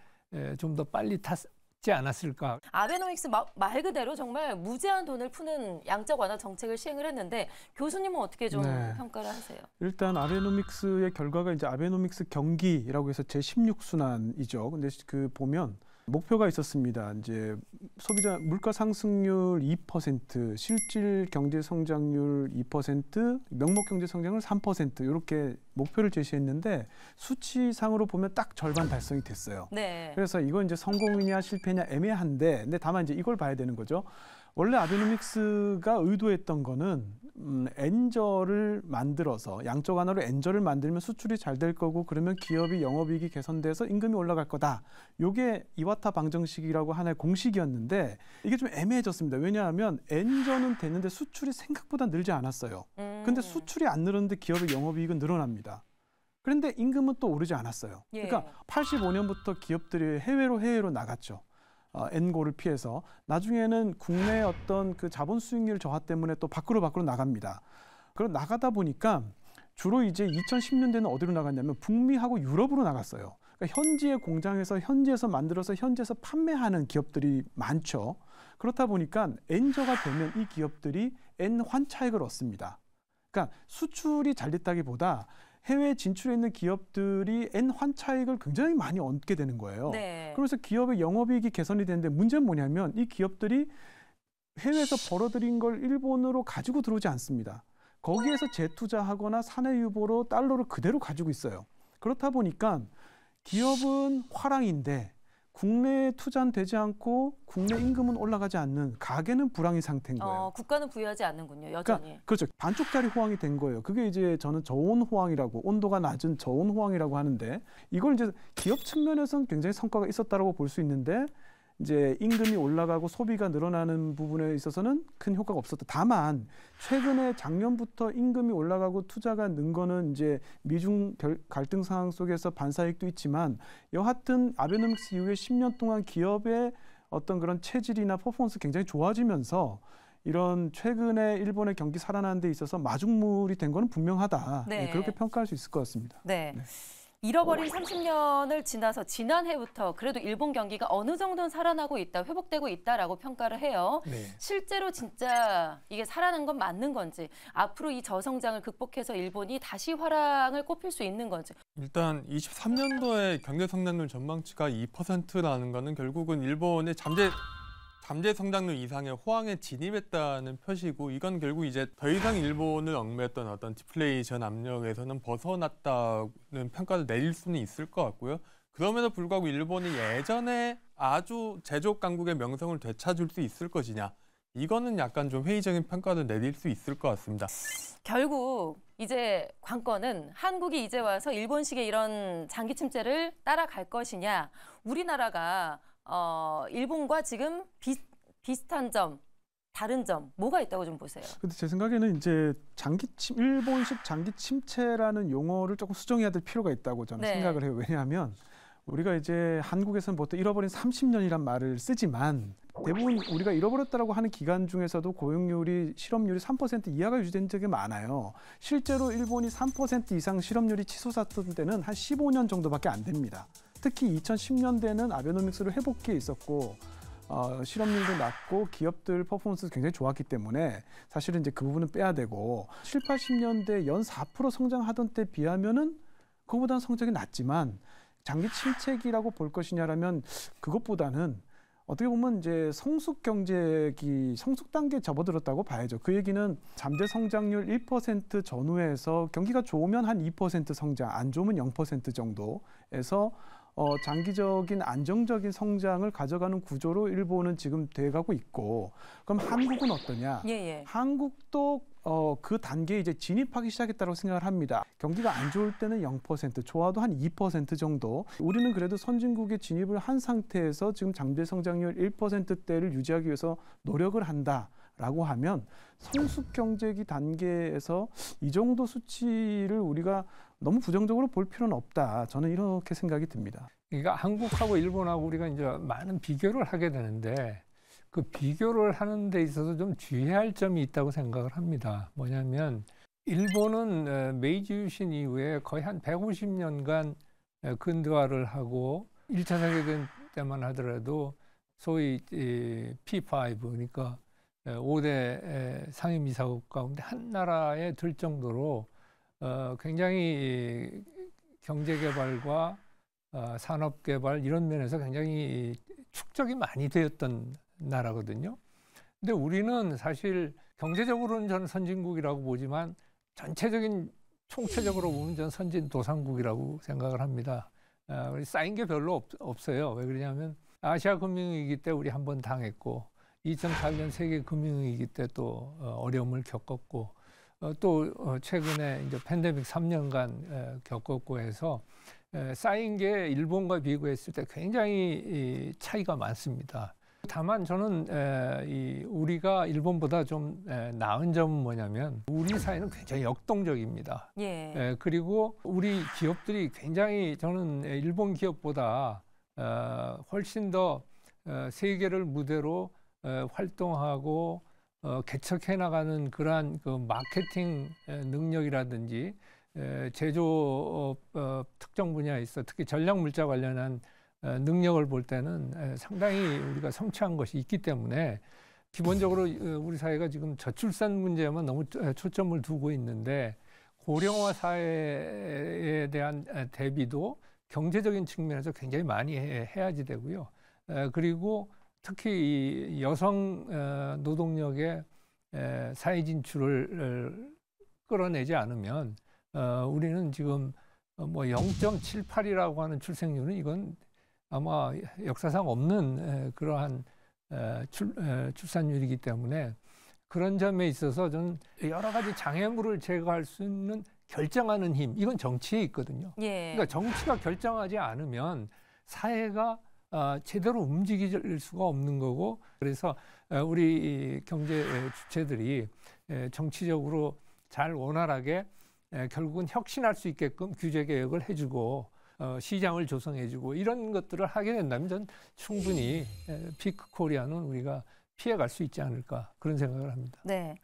B: 좀 더 빨리 탔지 않았을까.
A: 아베노믹스 말 그대로 정말 무제한 돈을 푸는 양적 완화 정책을 시행을 했는데, 교수님은 어떻게 좀 평가를 하세요?
C: 일단 아베노믹스의 결과가 이제 아베노믹스 경기라고 해서 제16순환이죠. 근데 그 보면 목표가 있었습니다. 이제 소비자 물가 상승률 2%, 실질 경제 성장률 2%, 명목 경제 성장률 3% 이렇게 목표를 제시했는데 수치상으로 보면 딱 절반 달성이 됐어요.
A: 네.
C: 그래서 이건 이제 성공이냐 실패냐 애매한데, 근데 다만 이제 이걸 봐야 되는 거죠. 원래 아베노믹스가 의도했던 거는 엔저를 만들어서, 양적 완화로 엔저를 만들면 수출이 잘 될 거고, 그러면 기업이 영업이익이 개선돼서 임금이 올라갈 거다. 요게 이와타 방정식이라고 하나의 공식이었는데 이게 좀 애매해졌습니다. 왜냐하면 엔저는 됐는데 수출이 생각보다 늘지 않았어요. 근데 수출이 안 늘었는데 기업의 영업이익은 늘어납니다. 그런데 임금은 또 오르지 않았어요. 그러니까 85년부터 기업들이 해외로 나갔죠. 엔고를 피해서. 나중에는 국내 어떤 그 자본 수익률 저하 때문에 또 밖으로 나갑니다. 그럼 나가다 보니까 주로 이제 2010년대는 어디로 나갔냐면 북미하고 유럽으로 나갔어요. 그러니까 현지의 공장에서 현지에서 만들어서 현지에서 판매하는 기업들이 많죠. 그렇다 보니까 엔저가 되면 이 기업들이 엔 환차익을 얻습니다. 그러니까 수출이 잘 됐다기보다 해외 진출해 있는 기업들이 엔 환차익을 굉장히 많이 얻게 되는 거예요.
A: 네.
C: 그래서 기업의 영업이익이 개선이 되는데, 문제는 뭐냐면 이 기업들이 해외에서 벌어들인 걸 일본으로 가지고 들어오지 않습니다. 거기에서 재투자하거나 사내 유보로 달러를 그대로 가지고 있어요. 그렇다 보니까 기업은 화랑인데 국내에 투자는 되지 않고 국내 임금은 올라가지 않는, 가계는 불황인 상태인 거예요.
A: 국가는 부유하지 않는군요, 여전히.
C: 그러니까, 그렇죠. 반쪽짜리 호황이 된 거예요. 그게 이제 저는 저온 호황이라고, 온도가 낮은 저온 호황이라고 하는데, 이걸 이제 기업 측면에서는 굉장히 성과가 있었다라고 볼 수 있는데, 이제 임금이 올라가고 소비가 늘어나는 부분에 있어서는 큰 효과가 없었다. 다만 최근에 작년부터 임금이 올라가고 투자가 는 거는 이제 미중 갈등 상황 속에서 반사이익도 있지만, 여하튼 아베노믹스 이후에 10년 동안 기업의 어떤 그런 체질이나 퍼포먼스 굉장히 좋아지면서 이런 최근에 일본의 경기 살아나는 데 있어서 마중물이 된 거는 분명하다.
A: 네.
C: 그렇게 평가할 수 있을 것 같습니다.
A: 네. 잃어버린 30년을 지나서 지난해부터 그래도 일본 경기가 어느 정도는 살아나고 있다, 회복되고 있다라고 평가를 해요.
B: 네.
A: 실제로 진짜 이게 살아난 건 맞는 건지, 앞으로 이 저성장을 극복해서 일본이 다시 화랑을 꼽힐 수 있는 건지.
D: 일단 23년도에 경제 성장률 전망치가 2%라는 거는 결국은 일본의 잠재 성장률 이상의 호황에 진입했다는 표시고, 이건 결국 이제 더 이상 일본을 얽매였던 어떤 디플레이션 압력에서는 벗어났다는 평가를 내릴 수는 있을 것 같고요. 그럼에도 불구하고 일본이 예전에 아주 제조업 강국의 명성을 되찾을 수 있을 것이냐, 이거는 약간 좀 회의적인 평가를 내릴 수 있을 것 같습니다.
A: 결국 이제 관건은 한국이 이제 와서 일본식의 이런 장기 침체를 따라갈 것이냐, 우리나라가 일본과 지금 비슷한 점, 다른 점 뭐가 있다고 좀 보세요.
C: 근데 제 생각에는 이제 일본식 장기 침체라는 용어를 조금 수정해야 될 필요가 있다고 저는 생각을 해요. 왜냐하면 우리가 이제 한국에서는 보통 잃어버린 30년이란 말을 쓰지만, 대부분 우리가 잃어버렸다라고 하는 기간 중에서도 고용률이, 실업률이 3% 이하가 유지된 적이 많아요. 실제로 일본이 3% 이상 실업률이 치솟았던 때는 한 15년 정도밖에 안 됩니다. 특히 2010년대는 아베노믹스를 회복기에 있었고, 실업률도 낮고 기업들 퍼포먼스도 굉장히 좋았기 때문에 사실은 이제 그 부분은 빼야 되고, 7, 80년대 연 4% 성장하던 때 비하면은 그거보다는 성적이 낮지만 장기 침체기라고 볼 것이냐라면 그것보다는 어떻게 보면 이제 성숙 경제기 성숙 단계에 접어들었다고 봐야죠. 그 얘기는 잠재 성장률 1% 전후에서 경기가 좋으면 한 2% 성장, 안 좋으면 0% 정도에서 장기적인 안정적인 성장을 가져가는 구조로 일본은 지금 돼가고 있고, 그럼 한국은 어떠냐?
A: 예, 예.
C: 한국도 그 단계에 이제 진입하기 시작했다고 생각을 합니다. 경기가 안 좋을 때는 0%, 좋아도 한 2% 정도. 우리는 그래도 선진국에 진입을 한 상태에서 지금 잠재 성장률 1%대를 유지하기 위해서 노력을 한다라고 하면 성숙 경제기 단계에서 이 정도 수치를 우리가 너무 부정적으로 볼 필요는 없다. 저는 이렇게 생각이 듭니다.
B: 그러니까 한국하고 일본하고 우리가 이제 많은 비교를 하게 되는데 그 비교를 하는 데 있어서 좀 주의할 점이 있다고 생각을 합니다. 뭐냐면 일본은 메이지 유신 이후에 거의 한 150년간 근대화를 하고 1차 세계대전 때만 하더라도 소위 P5 그러니까 5대 상임이사국 가운데 한 나라에 들 정도로 굉장히 경제개발과 산업개발 이런 면에서 굉장히 축적이 많이 되었던 나라거든요. 근데 우리는 사실 경제적으로는 저는 선진국이라고 보지만 전체적인 총체적으로 보면 저는 선진도상국이라고 생각을 합니다. 우리 쌓인 게 별로 없어요. 왜 그러냐면 아시아 금융위기 때 우리 한 번 당했고 2008년 세계 금융위기 때 또 어려움을 겪었고 또 최근에 이제 팬데믹 3년간 겪었고 해서 쌓인 게 일본과 비교했을 때 굉장히 차이가 많습니다. 다만 저는 우리가 일본보다 좀 나은 점은 뭐냐면 우리 사회는 굉장히 역동적입니다.
A: 예.
B: 그리고 우리 기업들이 굉장히 저는 일본 기업보다 훨씬 더 세계를 무대로 활동하고 개척해 나가는 그러한 그 마케팅 능력이라든지 제조업 특정 분야에 있어 특히 전략 물자 관련한 능력을 볼 때는 상당히 우리가 성취한 것이 있기 때문에 기본적으로 우리 사회가 지금 저출산 문제에만 너무 초점을 두고 있는데 고령화 사회에 대한 대비도 경제적인 측면에서 굉장히 많이 해야지 되고요. 그리고 특히 이 여성 노동력의 사회 진출을 끌어내지 않으면 우리는 지금 뭐 0.78이라고 하는 출생률은 이건 아마 역사상 없는 그러한 출산율이기 때문에 그런 점에 있어서 저는 여러 가지 장애물을 제거할 수 있는 결정하는 힘, 이건 정치에 있거든요.
A: 예.
B: 그러니까 정치가 결정하지 않으면 사회가 제대로 움직일 수가 없는 거고, 그래서 우리 경제 주체들이 정치적으로 잘 원활하게 결국은 혁신할 수 있게끔 규제 개혁을 해주고 시장을 조성해주고 이런 것들을 하게 된다면 전 충분히 피크 코리아는 우리가 피해갈 수 있지 않을까 그런 생각을 합니다.
A: 네.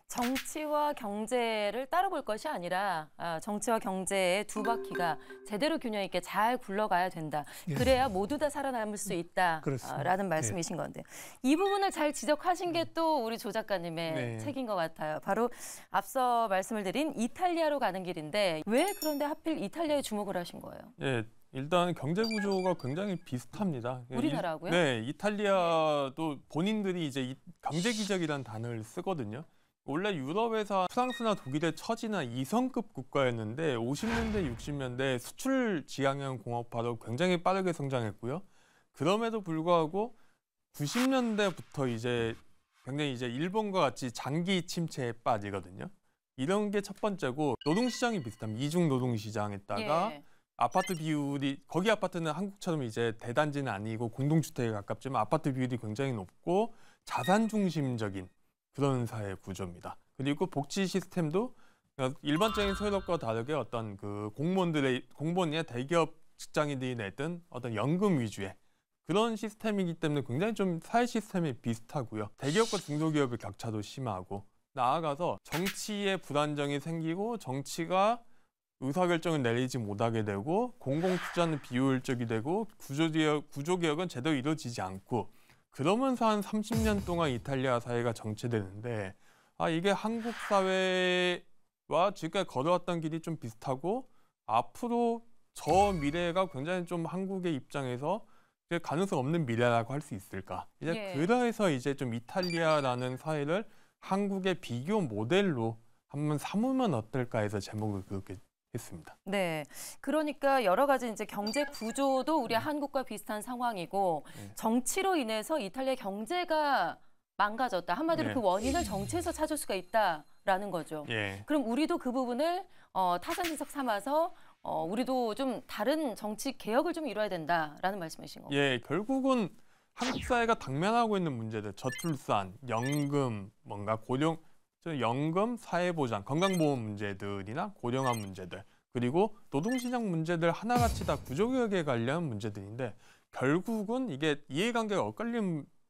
A: 정치와 경제를 따로 볼 것이 아니라 정치와 경제의 두 바퀴가 제대로 균형 있게 잘 굴러가야 된다.
B: 예.
A: 그래야 모두 다 살아남을 수 있다라는
B: 그렇습니다.
A: 말씀이신 건데 이 부분을 잘 지적하신 게 또 우리 조 작가님의
D: 네.
A: 책인 것 같아요. 바로 앞서 말씀을 드린 이탈리아로 가는 길인데 왜 그런데 하필 이탈리아에 주목을 하신 거예요?
D: 예, 일단 경제 구조가 굉장히 비슷합니다.
A: 우리나라하고요?
D: 네, 이탈리아도 본인들이 이제 경제 기적이라는 단어를 쓰거든요. 원래 유럽에서 프랑스나 독일의 처지나 2성급 국가였는데 50년대, 60년대 수출 지향형 공업화로 굉장히 빠르게 성장했고요. 그럼에도 불구하고 90년대부터 이제 굉장히 이제 일본과 같이 장기 침체에 빠지거든요. 이런 게 첫 번째고 노동시장이 비슷합니다. 이중 노동시장에다가
A: 예.
D: 아파트 비율이 거기 아파트는 한국처럼 이제 대단지는 아니고 공동주택에 가깝지만 아파트 비율이 굉장히 높고 자산 중심적인 그런 사회 구조입니다. 그리고 복지 시스템도 일반적인 소유럽과 다르게 어떤 그 공무원이나 대기업 직장인들이 내던 어떤 연금 위주의 그런 시스템이기 때문에 굉장히 좀 사회 시스템이 비슷하고요. 대기업과 중소기업의 격차도 심하고 나아가서 정치의 불안정이 생기고 정치가 의사결정을 내리지 못하게 되고 공공투자는 비효율적이 되고 구조개혁은 제대로 이루어지지 않고 그러면서 한 30년 동안 이탈리아 사회가 정체되는데 이게 한국 사회와 지금까지 걸어왔던 길이 좀 비슷하고 앞으로 저 미래가 굉장히 좀 한국의 입장에서 가능성 없는 미래라고 할 수 있을까? 이제
A: 예.
D: 그래서 이제 좀 이탈리아라는 사회를 한국의 비교 모델로 한번 삼으면 어떨까 해서 제목을 그렇게 했습니다.
A: 네. 그러니까 여러 가지 이제 경제 구조도 우리 한국과 비슷한 상황이고 정치로 인해서 이탈리아 경제가 망가졌다. 한마디로
D: 네.
A: 그 원인을 정치에서 찾을 수가 있다라는 거죠.
D: 예.
A: 그럼 우리도 그 부분을 타산지석 삼아서 우리도 좀 다른 정치 개혁을 좀 이뤄야 된다라는 말씀이신 거죠.
D: 예, 결국은 한국 사회가 당면하고 있는 문제들, 저출산, 연금, 뭔가 연금, 사회보장, 건강보험 문제들이나 고령화 문제들, 그리고 노동시장 문제들 하나같이 다 구조개혁에 관련 문제들인데 결국은 이게 이해관계가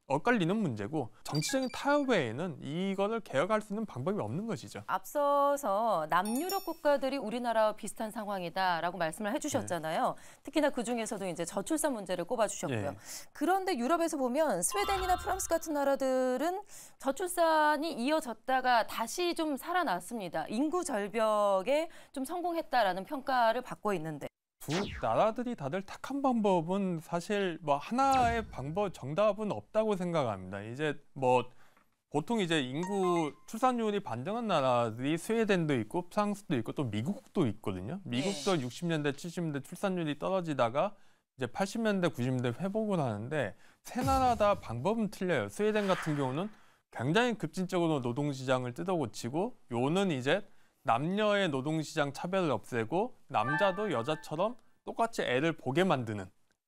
D: 엇갈리는 문제고 정치적인 타협 외에는 이거를 개혁할 수 있는 방법이 없는 것이죠.
A: 앞서서 남유럽 국가들이 우리나라와 비슷한 상황이다라고 말씀을 해주셨잖아요. 특히나 그 중에서도 이제 저출산 문제를 꼽아주셨고요.
D: 예.
A: 그런데 유럽에서 보면 스웨덴이나 프랑스 같은 나라들은 저출산이 이어졌다가 다시 좀 살아났습니다. 인구 절벽에 좀 성공했다라는 평가를 받고 있는데.
D: 두 나라들이 다들 택한 방법은 사실 뭐 하나의 정답은 없다고 생각합니다. 이제 뭐 보통 이제 인구 출산율이 반등한 나라들이 스웨덴도 있고 프랑스도 있고 또 미국도 있거든요. 미국도 60년대, 70년대 출산율이 떨어지다가 이제 80년대, 90년대 회복을 하는데 세 나라 다 방법은 틀려요. 스웨덴 같은 경우는 굉장히 급진적으로 노동시장을 뜯어고치고 요는 이제 남녀의 노동시장 차별을 없애고 남자도 여자처럼 똑같이 애를 보게 만드는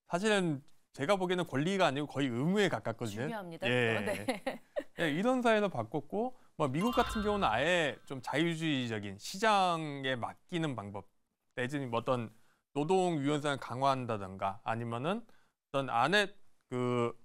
D: 사실은 제가 보기에는 권리가 아니고 거의 의무에 가깝거든요.
A: 중요합니다.
D: 예.
A: 네.
D: 예, 이런 사회로 바꿨고 뭐 미국 같은 경우는 아예 좀 자유주의적인 시장에 맡기는 방법 내지는 뭐 어떤 노동 유연성을 강화한다든가 아니면은 어떤 안에 그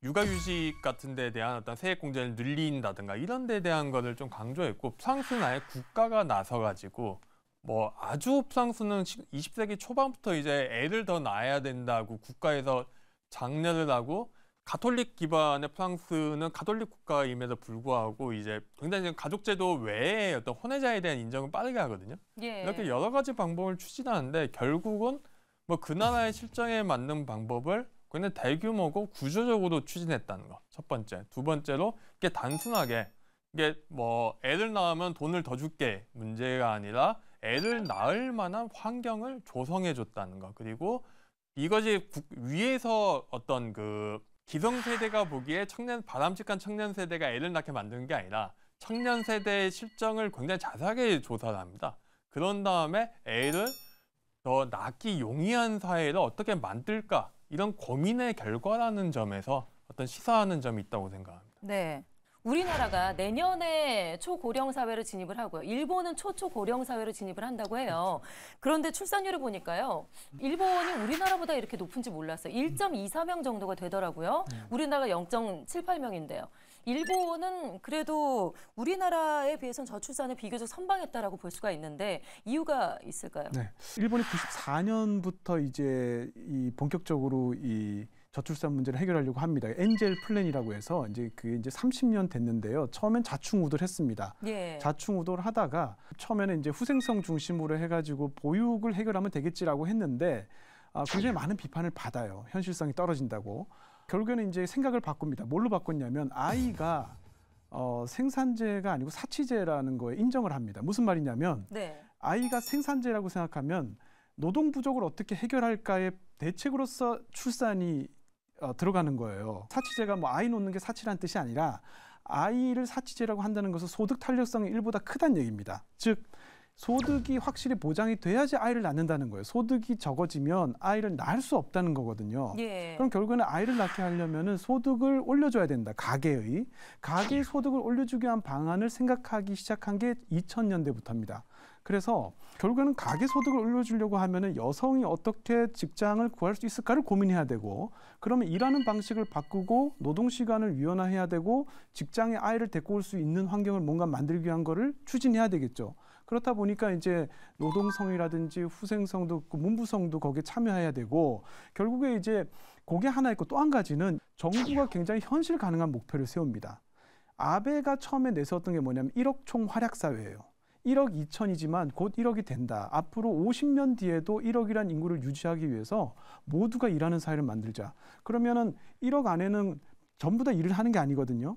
D: 육아휴직 같은 데에 대한 어떤 세액 공제를 늘린다든가 이런 데에 대한 거를 좀 강조했고 프랑스는 아예 국가가 나서가지고 뭐 아주 프랑스는 20세기 초반부터 이제 애를 더 낳아야 된다고 국가에서 장려를 하고 가톨릭 기반의 프랑스는 가톨릭 국가임에도 불구하고 이제 굉장히 가족제도 외에 어떤 혼외자에 대한 인정을 빠르게 하거든요.
A: 예.
D: 이렇게 여러 가지 방법을 추진하는데 결국은 뭐 그 나라의 실정에 맞는 방법을 굉장히 대규모고 구조적으로 추진했다는 거. 첫 번째. 두 번째로 이게 단순하게 이게 뭐 애를 낳으면 돈을 더 줄게 문제가 아니라 애를 낳을 만한 환경을 조성해 줬다는 거. 그리고 이것이 위에서 어떤 그 기성세대가 보기에 바람직한 청년 세대가 애를 낳게 만드는 게 아니라 청년 세대의 실정을 굉장히 자세하게 조사를 합니다. 그런 다음에 애를 더 낳기 용이한 사회를 어떻게 만들까? 이런 고민의 결과라는 점에서 어떤 시사하는 점이 있다고 생각합니다.
A: 네. 우리나라가 내년에 초고령 사회로 진입을 하고요. 일본은 초초고령 사회로 진입을 한다고 해요. 그런데 출산율을 보니까요. 일본이 우리나라보다 이렇게 높은지 몰랐어요. 1.24명 정도가 되더라고요. 우리나라가 0.78명인데요. 일본은 그래도 우리나라에 비해서는 저출산에 비교적 선방했다라고 볼 수가 있는데 이유가 있을까요?
C: 네. 일본이 94년부터 이제 이 본격적으로 이 저출산 문제를 해결하려고 합니다. 엔젤 플랜이라고 해서 이제 그게 이제 30년 됐는데요. 처음엔 자충우도를 했습니다.
A: 예.
C: 자충우도를 하다가 처음에는 이제 후생성 중심으로 해가지고 보육을 해결하면 되겠지라고 했는데 굉장히 많은 비판을 받아요. 현실성이 떨어진다고. 결국에는 이제 생각을 바꿉니다. 뭘로 바꿨냐면 아이가 생산재가 아니고 사치재라는 거에 인정을 합니다. 무슨 말이냐면
A: 네.
C: 아이가 생산재라고 생각하면 노동 부족을 어떻게 해결할까의 대책으로서 출산이 들어가는 거예요. 사치재가 뭐 아이 놓는 게 사치라는 뜻이 아니라 아이를 사치재라고 한다는 것은 소득 탄력성이 일보다 크다는 얘기입니다. 즉 소득이 확실히 보장이 돼야지 아이를 낳는다는 거예요. 소득이 적어지면 아이를 낳을 수 없다는 거거든요.
A: 예.
C: 그럼 결국에는 아이를 낳게 하려면은 소득을 올려줘야 된다. 가계의 소득을 올려주기 위한 방안을 생각하기 시작한 게 2000년대부터입니다. 그래서 결국에는 가계 소득을 올려주려고 하면은 여성이 어떻게 직장을 구할 수 있을까를 고민해야 되고, 그러면 일하는 방식을 바꾸고 노동 시간을 유연화해야 되고 직장에 아이를 데리고 올 수 있는 환경을 뭔가 만들기 위한 거를 추진해야 되겠죠. 그렇다 보니까 이제 노동성이라든지 후생성도 있고 문부성도 거기에 참여해야 되고, 결국에 이제 그게 하나 있고 또 한 가지는 정부가 굉장히 현실 가능한 목표를 세웁니다. 아베가 처음에 내세웠던 게 뭐냐면 1억 총 활약 사회예요. 1억 2천이지만 곧 1억이 된다. 앞으로 50년 뒤에도 1억이란 인구를 유지하기 위해서 모두가 일하는 사회를 만들자. 그러면은 1억 안에는 전부 다 일을 하는 게 아니거든요.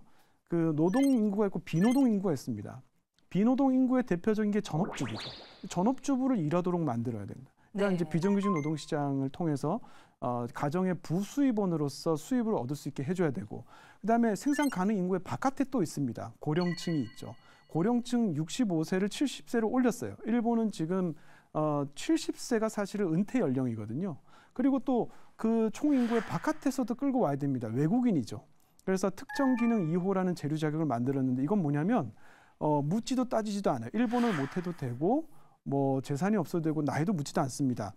C: 그 노동 인구가 있고 비노동 인구가 있습니다. 비노동 인구의 대표적인 게 전업주부죠. 전업주부를 일하도록 만들어야 된다. 그러니까
A: 네.
C: 이제 비정규직 노동시장을 통해서 가정의 부수입원으로서 수입을 얻을 수 있게 해줘야 되고, 그다음에 생산 가능 인구의 바깥에 또 있습니다. 고령층이 있죠. 고령층 65세를 70세로 올렸어요. 일본은 지금 70세가 사실은 은퇴 연령이거든요. 그리고 또 그 총인구의 바깥에서도 끌고 와야 됩니다. 외국인이죠. 그래서 특정 기능 2호라는 재료 자격을 만들었는데 이건 뭐냐면 묻지도 따지지도 않아요. 일본을 못해도 되고 뭐 재산이 없어도 되고 나이도 묻지도 않습니다.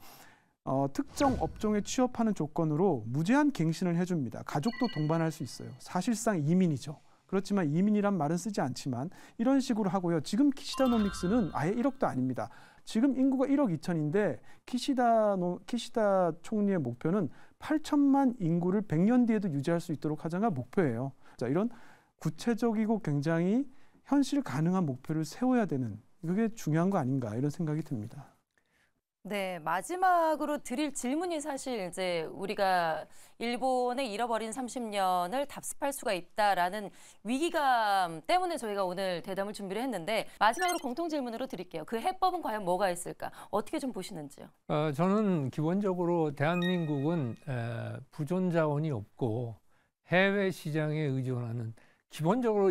C: 특정 업종에 취업하는 조건으로 무제한 갱신을 해줍니다. 가족도 동반할 수 있어요. 사실상 이민이죠. 그렇지만 이민이란 말은 쓰지 않지만 이런 식으로 하고요. 지금 키시다노믹스는 아예 1억도 아닙니다. 지금 인구가 1억 2천인데 키시다 총리의 목표는 8천만 인구를 100년 뒤에도 유지할 수 있도록 하자가 목표예요. 자, 이런 구체적이고 굉장히 현실 가능한 목표를 세워야 되는, 그게 중요한 거 아닌가 이런 생각이 듭니다.
A: 네, 마지막으로 드릴 질문이 사실 이제 우리가 일본의 잃어버린 30년을 답습할 수가 있다라는 위기감 때문에 저희가 오늘 대담을 준비를 했는데 마지막으로 공통 질문으로 드릴게요. 그 해법은 과연 뭐가 있을까? 어떻게 좀 보시는지요?
B: 저는 기본적으로 대한민국은 부존 자원이 없고 해외 시장에 의존하는, 기본적으로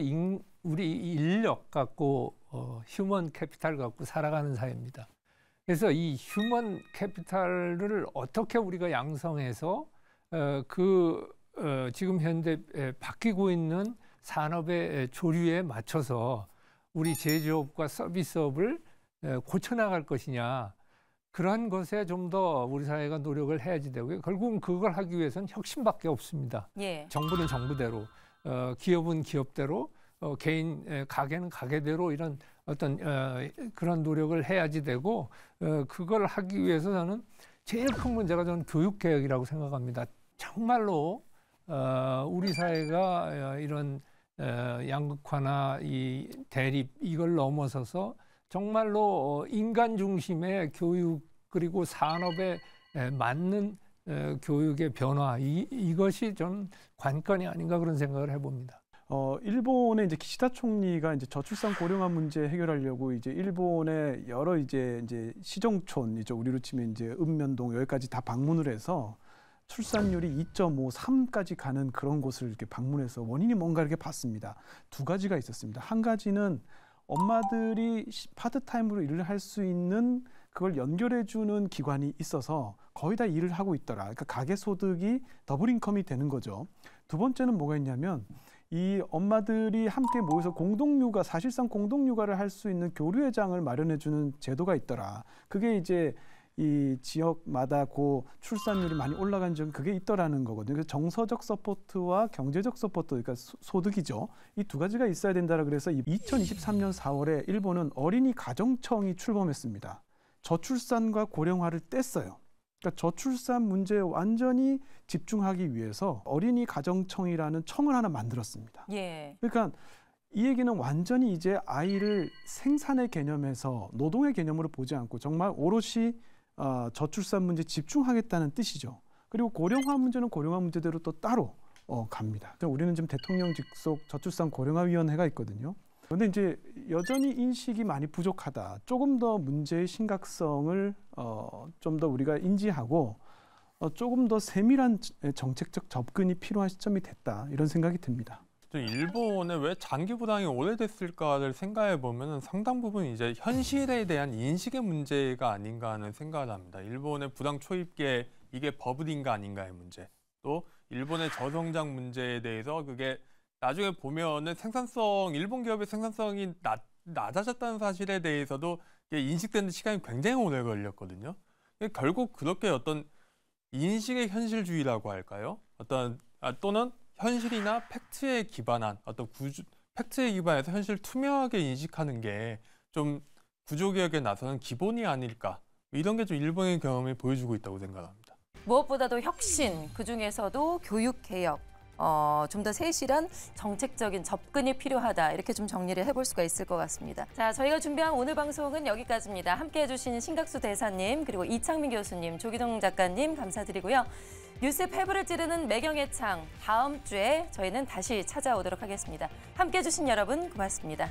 B: 우리 인력 갖고 휴먼 캐피탈 갖고 살아가는 사회입니다. 그래서 이 휴먼 캐피탈을 어떻게 우리가 양성해서 지금 현대 바뀌고 있는 산업의 조류에 맞춰서 우리 제조업과 서비스업을 고쳐나갈 것이냐, 그러한 것에 좀 더 우리 사회가 노력을 해야지 되고요. 결국은 그걸 하기 위해서는 혁신밖에 없습니다.
A: 예.
B: 정부는 정부대로, 기업은 기업대로, 가게는 가게대로 이런 어떤 그런 노력을 해야지 되고, 그걸 하기 위해서 저는 제일 큰 문제가 저는 교육개혁이라고 생각합니다. 정말로 우리 사회가 이런 양극화나 이 대립 이걸 넘어서서 정말로 인간 중심의 교육 그리고 산업에 맞는 교육의 변화, 이것이 좀 관건이 아닌가 그런 생각을 해봅니다.
C: 일본의 이제 기시다 총리가 이제 저출산 고령화 문제 해결하려고 이제 일본의 여러 이제 시정촌이죠. 우리로 치면 이제 읍면동 여기까지 다 방문을 해서 출산율이 2.53까지 가는 그런 곳을 이렇게 방문해서 원인이 뭔가 이렇게 봤습니다. 두 가지가 있었습니다. 한 가지는 엄마들이 파트타임으로 일을 할 수 있는 그걸 연결해주는 기관이 있어서 거의 다 일을 하고 있더라. 그러니까 가계 소득이 더블 인컴이 되는 거죠. 두 번째는 뭐가 있냐면 이 엄마들이 함께 모여서 공동육아, 사실상 공동육아를 할 수 있는 교류회장을 마련해주는 제도가 있더라. 그게 이제 이 지역마다 고 출산율이 많이 올라간 점 그게 있더라는 거거든요. 그래서 정서적 서포트와 경제적 서포트, 그러니까 소득이죠. 이 두 가지가 있어야 된다라 그래서 2023년 4월에 일본은 어린이 가정청이 출범했습니다. 저출산과 고령화를 뗐어요. 그러니까 저출산 문제에 완전히 집중하기 위해서 어린이 가정청이라는 청을 하나 만들었습니다.
A: 예.
C: 그러니까 이 얘기는 완전히 이제 아이를 생산의 개념에서 노동의 개념으로 보지 않고 정말 오롯이 저출산 문제에 집중하겠다는 뜻이죠. 그리고 고령화 문제는 고령화 문제대로 또 따로 갑니다. 그러니까 우리는 지금 대통령 직속 저출산 고령화위원회가 있거든요. 그런데 이제 여전히 인식이 많이 부족하다. 조금 더 문제의 심각성을 좀 더 우리가 인지하고 조금 더 세밀한 정책적 접근이 필요한 시점이 됐다. 이런 생각이 듭니다.
D: 일본에 왜 장기 부당이 오래됐을까를 생각해 보면 상당 부분 이제 현실에 대한 인식의 문제가 아닌가 하는 생각을 합니다. 일본의 부당 초입계 이게 버블인가 아닌가의 문제, 또 일본의 저성장 문제에 대해서 그게 나중에 보면은 일본 기업의 생산성이 낮아졌다는 사실에 대해서도 인식되는 시간이 굉장히 오래 걸렸거든요. 결국 그렇게 어떤 인식의 현실주의라고 할까요? 또는 현실이나 팩트에 기반한 팩트에 기반해서 현실을 투명하게 인식하는 게 좀 구조개혁에 나서는 기본이 아닐까, 이런 게 좀 일본의 경험이 보여주고 있다고 생각합니다.
A: 무엇보다도 혁신, 그중에서도 교육개혁, 좀 더 세실한 정책적인 접근이 필요하다. 이렇게 좀 정리를 해볼 수가 있을 것 같습니다. 자, 저희가 준비한 오늘 방송은 여기까지입니다. 함께해 주신 신각수 대사님, 그리고 이창민 교수님, 조기동 작가님 감사드리고요. 뉴스의 패브를 찌르는 매경의 창, 다음 주에 저희는 다시 찾아오도록 하겠습니다. 함께해 주신 여러분 고맙습니다.